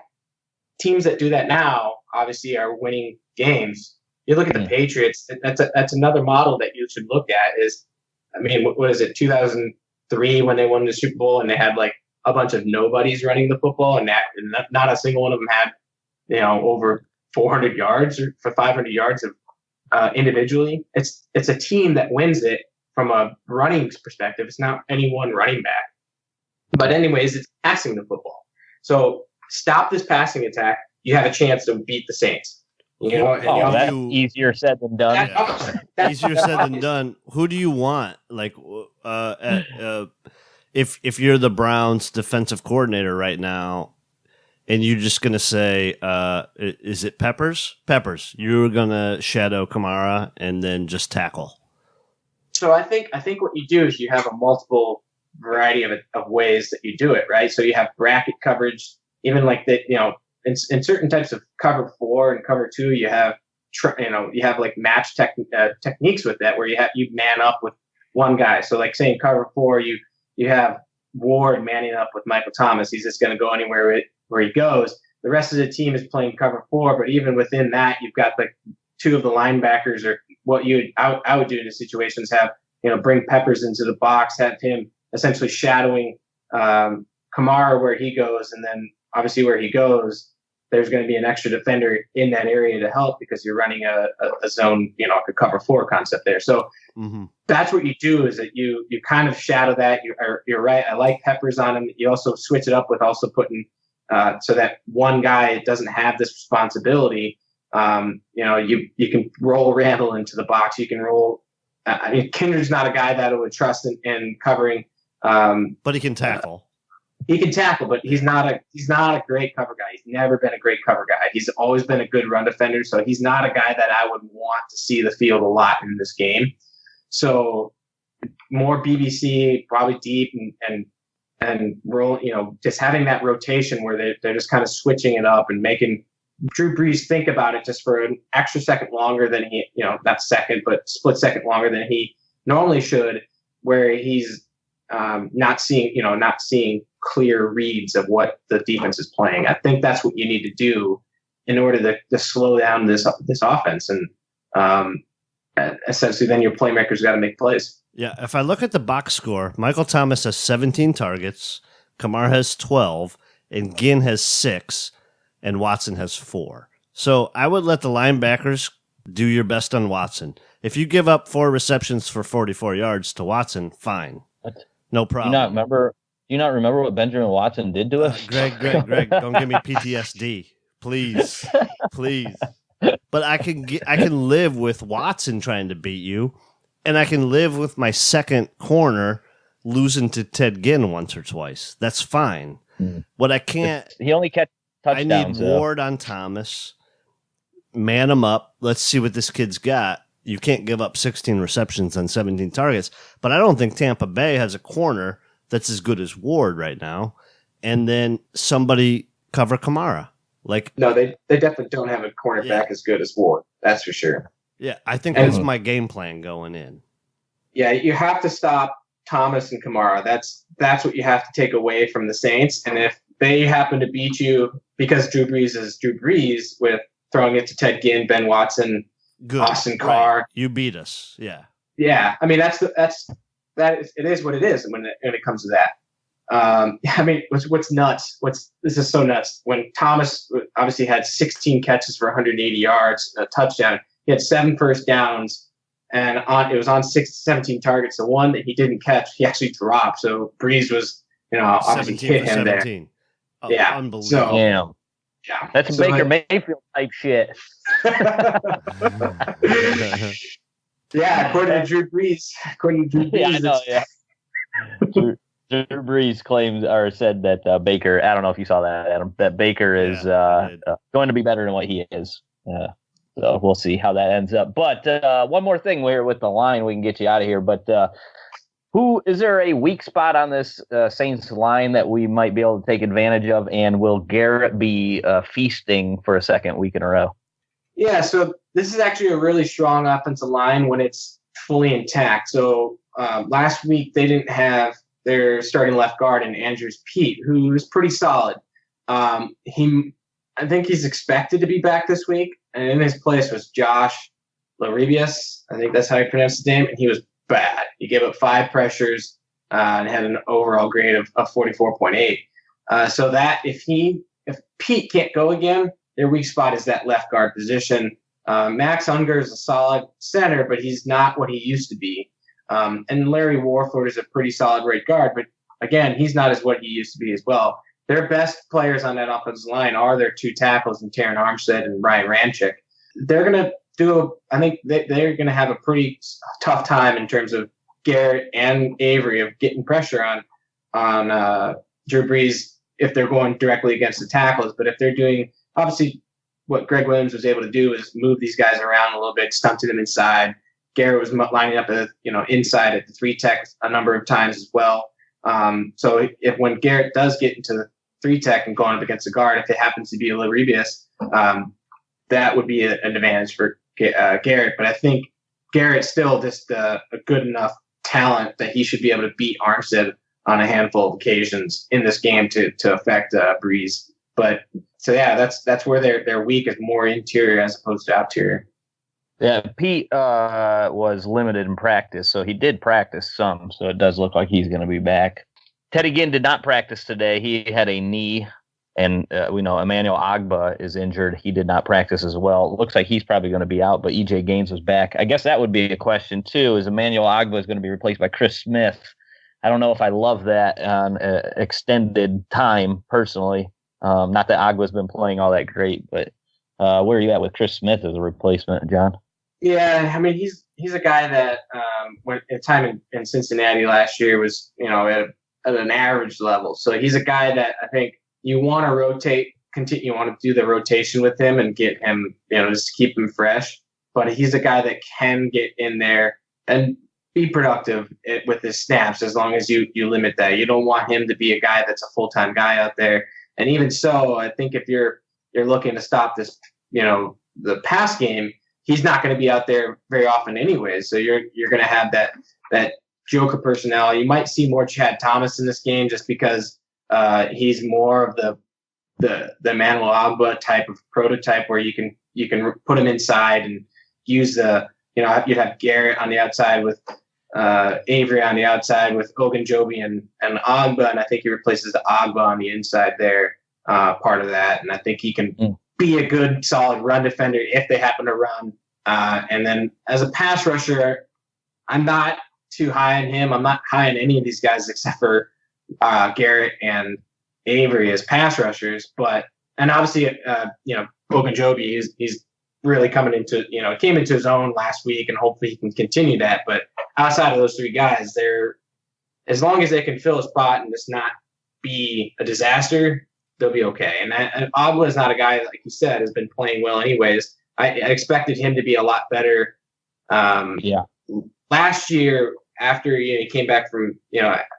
Teams that do that now obviously are winning games. You look at the Patriots, that's another model that you should look at is, I mean, what is it, 2003 when they won the Super Bowl and they had like a bunch of nobodies running the football and not a single one of them had, over 400 yards or for 500 yards of individually. It's a team that wins it from a running perspective. It's not any one running back. But anyways, it's passing the football. So stop this passing attack. You have a chance to beat the Saints.
That's easier said than done.
Easier said than done. Who do you want? Like, if you're the Browns defensive coordinator right now, and you're just gonna say, is it Peppers? Peppers. You're gonna shadow Kamara and then just tackle.
So I think what you do is you have a multiple variety of ways that you do it, right? So you have bracket coverage, even like that, in certain types of cover 4 and cover 2, you have like match techniques with that, where you man up with one guy. So like say in cover 4, you have Ward manning up with Michael Thomas. He's just going to go anywhere where he goes. The rest of the team is playing cover 4, but even within that, you've got like 2 of the linebackers, or what I would do in the situations, have bring Peppers into the box, have him essentially shadowing Kamara where he goes, and then obviously where he goes, there's going to be an extra defender in that area to help because you're running a zone, a cover 4 concept there. So that's what you do, is that you kind of shadow that. You're right. I like Peppers on him. You also switch it up with also putting so that one guy doesn't have this responsibility. You can roll Randall into the box. You can roll. Kindred's not a guy that I would trust in covering.
But he can tackle.
He can tackle, but he's not a great cover guy. He's never been a great cover guy. He's always been a good run defender, so he's not a guy that I would want to see the field a lot in this game. So more BBC, probably deep, and roll. Just having that rotation where they're just kind of switching it up and making Drew Brees think about it just for an extra second longer than he, not second, but split second longer than he normally should, where he's not seeing clear reads of what the defense is playing. I think that's what you need to do in order to slow down this offense, and essentially then your playmakers got to make plays.
Yeah, if I look at the box score, Michael Thomas has 17 targets, Kamara has 12, and Ginn has 6, and Watson has 4. So I would let the linebackers do your best on Watson. If you give up 4 receptions for 44 yards to Watson, fine. No problem.
Do you not remember what Benjamin Watson did to us?
Greg, don't give me PTSD. Please. But I can live with Watson trying to beat you, and I can live with my second corner losing to Ted Ginn once or twice. That's fine. What I can't...
He only catch touchdowns.
I need Ward on Thomas. Man him up. Let's see what this kid's got. You can't give up 16 receptions on 17 targets, but I don't think Tampa Bay has a corner that's as good as Ward right now. And then somebody cover Kamara.
No, they definitely don't have a cornerback as good as Ward. That's for sure.
Yeah, I think that's my game plan going in.
Yeah, you have to stop Thomas and Kamara. That's what you have to take away from the Saints. And if they happen to beat you because Drew Brees is Drew Brees with throwing it to Ted Ginn, Ben Watson, Austin Carr.
Right. You beat us. Yeah.
Yeah. I mean, it is what it is when it comes to that. I mean, what's nuts? This is so nuts. When Thomas obviously had 16 catches for 180 yards, a touchdown, he had 7 first downs, and it was on 17 targets. The one that he didn't catch, he actually dropped. So Breeze was, obviously hit him 17. There.
Oh,
yeah,
unbelievable.
Yeah,
that's Baker Mayfield type shit.
Yeah, according to Drew Brees.
Yeah, I know. Yeah. Drew Brees said that Baker. I don't know if you saw that, Adam. That Baker is going to be better than what he is. So we'll see how that ends up. But one more thing, we're with the line. We can get you out of here. But who is there a weak spot on this Saints line that we might be able to take advantage of? And will Garrett be feasting for a second week in a row?
Yeah, so this is actually a really strong offensive line when it's fully intact. So last week they didn't have their starting left guard in Andrews Pete, who was pretty solid. I think he's expected to be back this week, and in his place was Josh Laribius. I think that's how you pronounce his name, and he was bad. He gave up 5 pressures and had an overall grade of 44.8. So that if Pete can't go again, their weak spot is that left guard position. Max Unger is a solid center, but he's not what he used to be. And Larry Warford is a pretty solid right guard, but again, he's not as what he used to be as well. Their best players on that offensive line are their 2 tackles, in Taron Armstead and Ryan Ramczyk. They're going to I think they're going to have a pretty tough time in terms of Garrett and Avery of getting pressure on Drew Brees if they're going directly against the tackles. But if they're doing, obviously, what Greg Williams was able to do is move these guys around a little bit, stunted them inside. Garrett was lining up inside at the 3 tech a number of times as well. So if when Garrett does get into the 3 tech and going up against the guard, if it happens to be a Laribius, that would be an advantage for Garrett. But I think Garrett's still just a good enough talent that he should be able to beat Armstead on a handful of occasions in this game to affect Breeze. But so yeah, that's where they're weak, is more interior as opposed to exterior.
Yeah, Pete was limited in practice, so he did practice some, so it does look like he's going to be back. Teddy Ginn did not practice today. He had a knee, and we know Emmanuel Agba is injured. He did not practice as well. It looks like he's probably going to be out, but E.J. Gaines was back. I guess that would be a question, too, is Emmanuel Agba is going to be replaced by Chris Smith. I don't know if I love that on extended time, personally. Not that Agba's been playing all that great, but where are you at with Chris Smith as a replacement, John?
Yeah, I mean, he's a guy that when at time in Cincinnati last year was at an average level. So he's a guy that I think you want to rotate, continue. You want to do the rotation with him and get him, just keep him fresh. But he's a guy that can get in there and be productive with his snaps as long as you limit that. You don't want him to be a guy that's a full-time guy out there. And even so, I think if you're looking to stop this, the pass game, he's not going to be out there very often anyways. So you're going to have that Joker personality. You might see more Chad Thomas in this game just because he's more of the Emmanuel Agba type of prototype where you can put him inside and use you'd have Garrett on the outside with Avery on the outside with Ogunjobi and Agba, and I think he replaces the Agba on the inside there, part of that. And I think he can be a good, solid run defender if they happen to run. And then as a pass rusher, I'm not too high on him. I'm not high on any of these guys except for Garrett and Avery as pass rushers. And obviously, Ogunjobi, he's really coming into, came into his own last week, and hopefully he can continue that. But outside of those 3 guys, as long as they can fill a spot and just not be a disaster, they'll be okay. And Agba is not a guy, like you said, has been playing well anyways. I expected him to be a lot better. Last year, after he came back from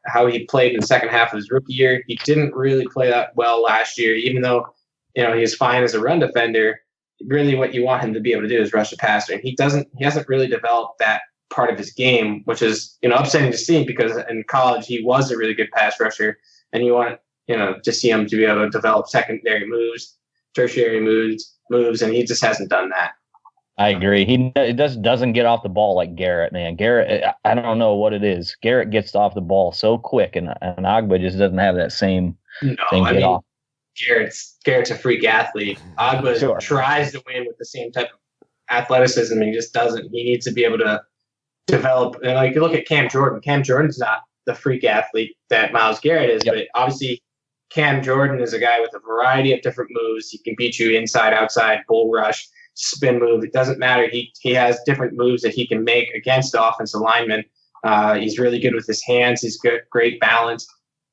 how he played in the second half of his rookie year, he didn't really play that well last year, even though he was fine as a run defender. Really, what you want him to be able to do is rush the passer, and he hasn't really developed that part of his game, which is upsetting to see because in college he was a really good pass rusher, and you want to see him to be able to develop secondary moves, tertiary moves, and he just hasn't done that.
I agree. He doesn't get off the ball like Garrett, man. Garrett, I don't know what it is. Garrett gets off the ball so quick, and Agba just doesn't have that same get off.
Garrett's a freak athlete. Agba tries to win with the same type of athleticism, and he just doesn't. He needs to be able to develop. And like you look at Cam Jordan. Cam Jordan's not the freak athlete that Myles Garrett is, but obviously Cam Jordan is a guy with a variety of different moves. He can beat you inside, outside, bull rush, spin move. It doesn't matter. He has different moves that he can make against the offensive linemen. He's really good with his hands. He's great balance.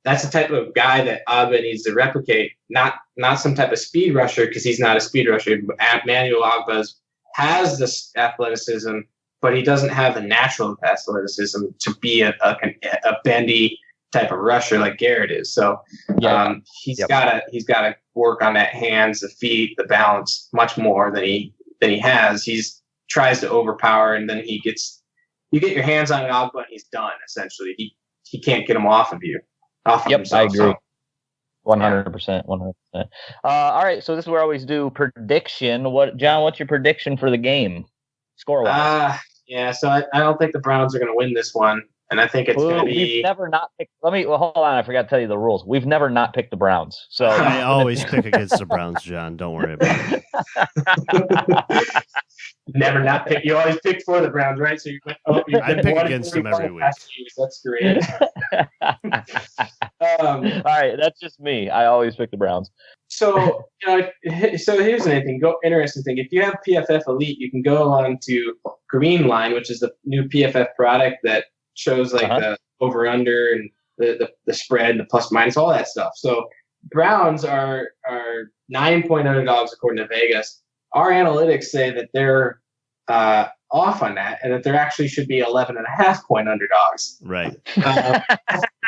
That's the type of guy that Agba needs to replicate. Not some type of speed rusher, because he's not a speed rusher. Emmanuel Agba has this athleticism, but he doesn't have the natural athleticism to be a bendy type of rusher like Garrett is. So he's got to work on that hands, the feet, the balance much more than he has. He's tries to overpower, and then you get your hands on an Agba and he's done essentially. He can't get him off of you. Himself,
I agree. 100%. 100%. All right, so this is where I always do prediction. John, what's your prediction for the game, score-wise?
So I don't think the Browns are going to win this one, and I think it's going to be.
We've never not picked. Hold on. I forgot to tell you the rules. We've never not picked the Browns. So
I always pick against the Browns, John. Don't worry about it.
Never not pick. You always pick for the Browns, right? So
I pick against them every week.
That's great.
All right, that's just me. I always pick the Browns.
So here's an interesting thing. If you have PFF Elite, you can go on to Green Line, which is the new PFF product that shows the over under and the spread, the plus minus, all that stuff. So Browns are 9-point underdogs according to Vegas. Our analytics say that they're off on that, and that there actually should be 11.5-point underdogs.
Right.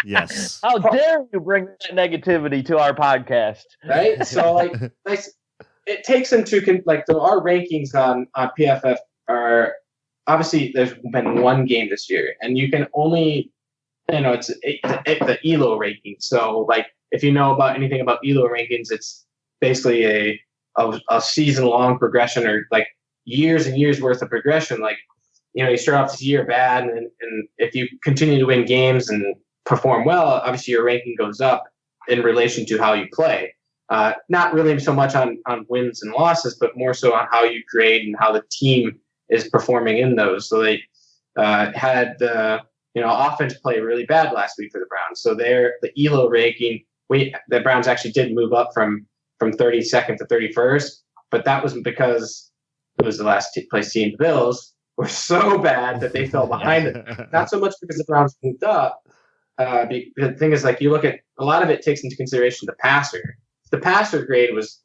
Yes.
How dare you bring that negativity to our podcast?
Right. So it takes into our rankings on PFF are obviously there's been one game this year, and you can only it's the ELO ranking. So if you know about anything about ELO rankings, it's basically a season-long progression, or years and years worth of progression. You start off this year bad, and if you continue to win games and perform well, obviously your ranking goes up in relation to how you play. Not really so much on wins and losses, but more so on how you grade and how the team is performing in those. So they had the offense play really bad last week for the Browns. So the ELO ranking, the Browns actually did move up from 32nd to 31st, but that was because it was the last place team. The Bills were so bad that they fell behind it. Not so much because the Browns moved up. The thing is, you look at a lot of it takes into consideration the passer. If the passer grade was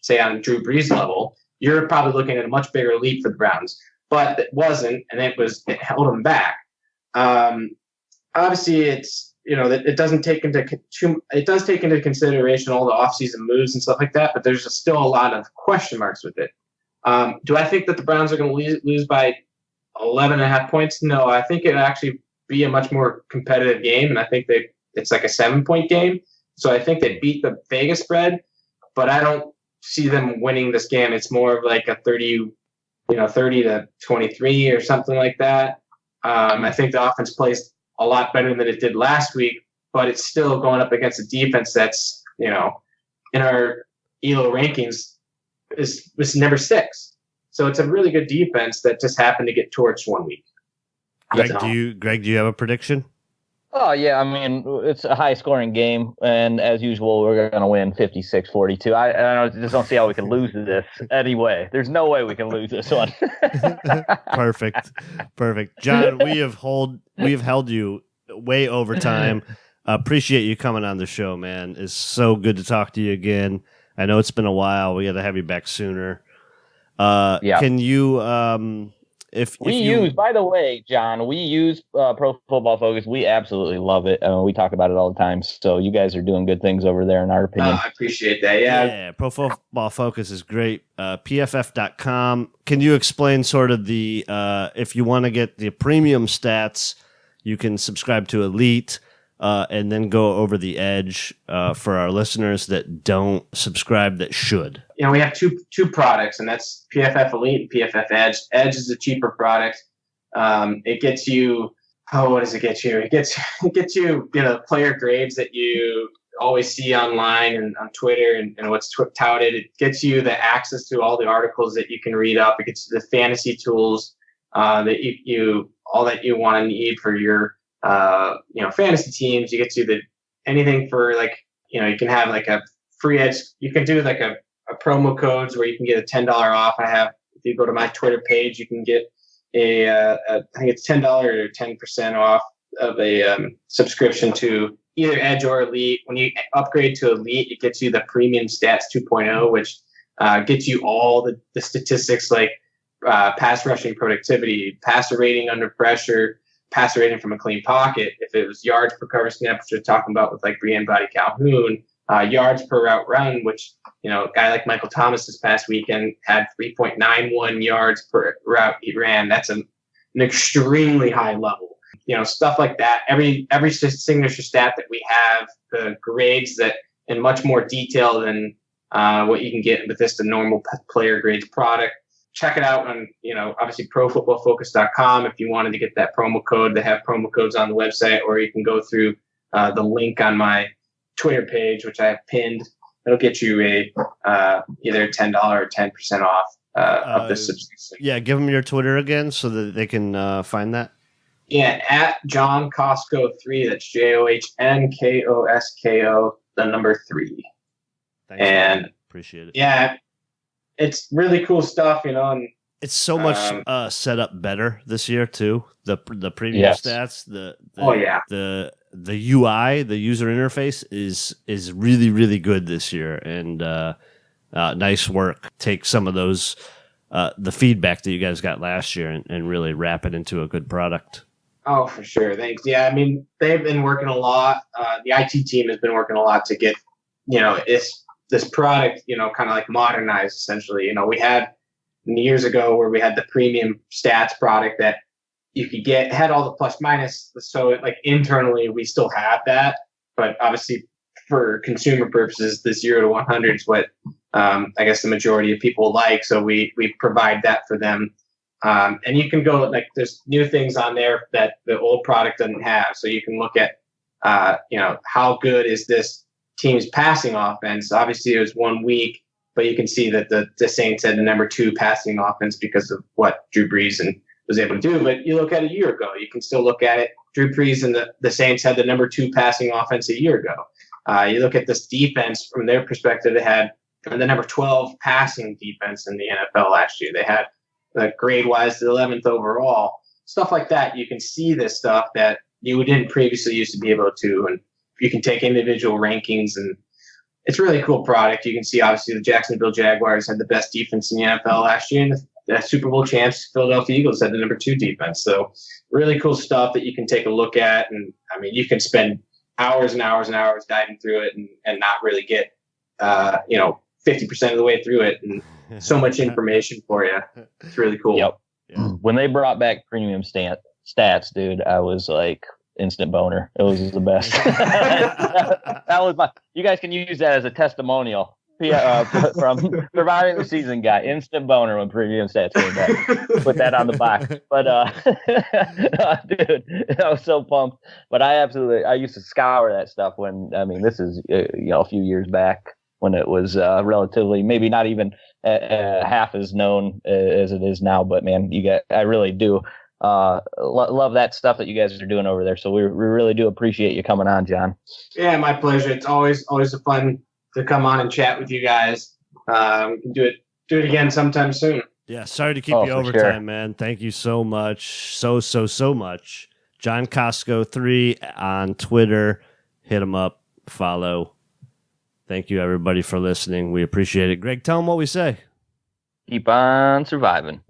say on Drew Brees level, you're probably looking at a much bigger leap for the Browns. But it wasn't, and it held them back. Obviously, it's it doesn't take it does take into consideration all the offseason moves and stuff like that, but there's still a lot of question marks with it. Do I think that the Browns are going to lose by 11.5 points? No, I think it'll actually be a much more competitive game, and I think it's like a 7-point game. So I think they beat the Vegas spread, but I don't see them winning this game. It's more of like a 30 to 23 or something like that. I think the offense plays a lot better than it did last week, but it's still going up against a defense that's, in our ELO rankings is number 6. So it's a really good defense that just happened to get torched one week.
Greg, do you have a prediction?
Oh, yeah. I mean, it's a high-scoring game, and as usual, we're going to win 56-42. I just don't see how we can lose this anyway. There's no way we can lose this one.
Perfect. John, we have held you way over time. Appreciate you coming on the show, man. It's so good to talk to you again. I know it's been a while. We got to have you back sooner. Can you...
By the way, John, we use Pro Football Focus. We absolutely love it. We talk about it all the time. So you guys are doing good things over there, in our opinion.
I appreciate that. Yeah,
Pro Football Focus is great. PFF.com. Can you explain sort of if you want to get the premium stats, you can subscribe to Elite. and then go over the Edge for our listeners that don't subscribe that should.
We have two products, and that's PFF Elite and PFF Edge. Edge is a cheaper product. It gets you, what does it get you? It gets you, player grades that you always see online and on Twitter and what's touted. It gets you the access to all the articles that you can read up. It gets you the fantasy tools that you all that you want to need for your fantasy teams. You get you anything for you can have like a free Edge. You can do like a promo codes where you can get a $10 off. If you go to my Twitter page, you can get I think it's $10 or 10% off of a subscription to either Edge or Elite. When you upgrade to Elite, it gets you the Premium Stats 2.0, which gets you all the statistics like pass rushing productivity, passer rating under pressure, passer rating from a clean pocket. If it was yards per cover snap, which we're talking about with like Brian Body Calhoun, yards per route run, which, a guy like Michael Thomas this past weekend had 3.91 yards per route he ran. That's an extremely high level. Stuff like that. Every signature stat that we have, the grades that in much more detail than what you can get with just a normal player grades product. Check it out on, obviously profootballfocus.com if you wanted to get that promo code. They have promo codes on the website, or you can go through the link on my Twitter page, which I have pinned. It'll get you either $10 or 10% off of this subscription.
Yeah, give them your Twitter again so that they can find that.
Yeah, at John Kosko 3. That's JOHNKOSKO, the number 3.
Thanks,
and
man. Appreciate it.
Yeah, it's really cool stuff, and
it's so much set up better this year too. The premium stats, the UI, the user interface is really, really good this year, and nice work. Take some of those the feedback that you guys got last year and really wrap it into a good product.
Oh, for sure. Thanks. Yeah, I mean, they've been working a lot. The IT team has been working a lot to get, this product, kind of like modernized, essentially. We had years ago where we had the premium stats product that you could get, had all the plus minus. So internally, we still have that. But obviously, for consumer purposes, the 0 to 100 is what I guess the majority of people like. So we provide that for them. And you can go, there's new things on there that the old product doesn't have. So you can look at, how good is this team's passing offense? Obviously, it was 1 week, but you can see that the Saints had the number 2 passing offense because of what Drew Brees was able to do. But you look at a year ago, you can still look at it. Drew Brees and the Saints had the number 2 passing offense a year ago. You look at this defense from their perspective, they had the number 12 passing defense in the NFL last year. They had grade-wise the 11th overall. Stuff like that. You can see this stuff that you didn't previously used to be able to, and you can take individual rankings, and it's a really cool product. You can see, obviously, the Jacksonville Jaguars had the best defense in the NFL last year, and the Super Bowl champs, Philadelphia Eagles, had the number 2 defense. So really cool stuff that you can take a look at, and, I mean, you can spend hours and hours and hours diving through it and not really get, 50% of the way through it, and so much information for you. It's really cool.
Yep. Yeah. When they brought back premium stats, dude, I was like instant boner. It was the best. that was you guys can use that as a testimonial from Surviving the Season guy. Instant boner when premium stats came back. Put that on the box. But dude, I was so pumped. But I used to scour that stuff this is a few years back, when it was relatively, maybe not even half as known as it is now. But man, I really do love that stuff that you guys are doing over there. So we really do appreciate you coming on, John.
Yeah, my pleasure. It's always a fun to come on and chat with you guys. We can do it again sometime soon.
Yeah, sorry to keep you overtime, man. Thank you so much, so much. John Kosko 3 on Twitter. Hit him up, follow. Thank you, everybody, for listening. We appreciate it. Greg, tell them what we say.
Keep on surviving.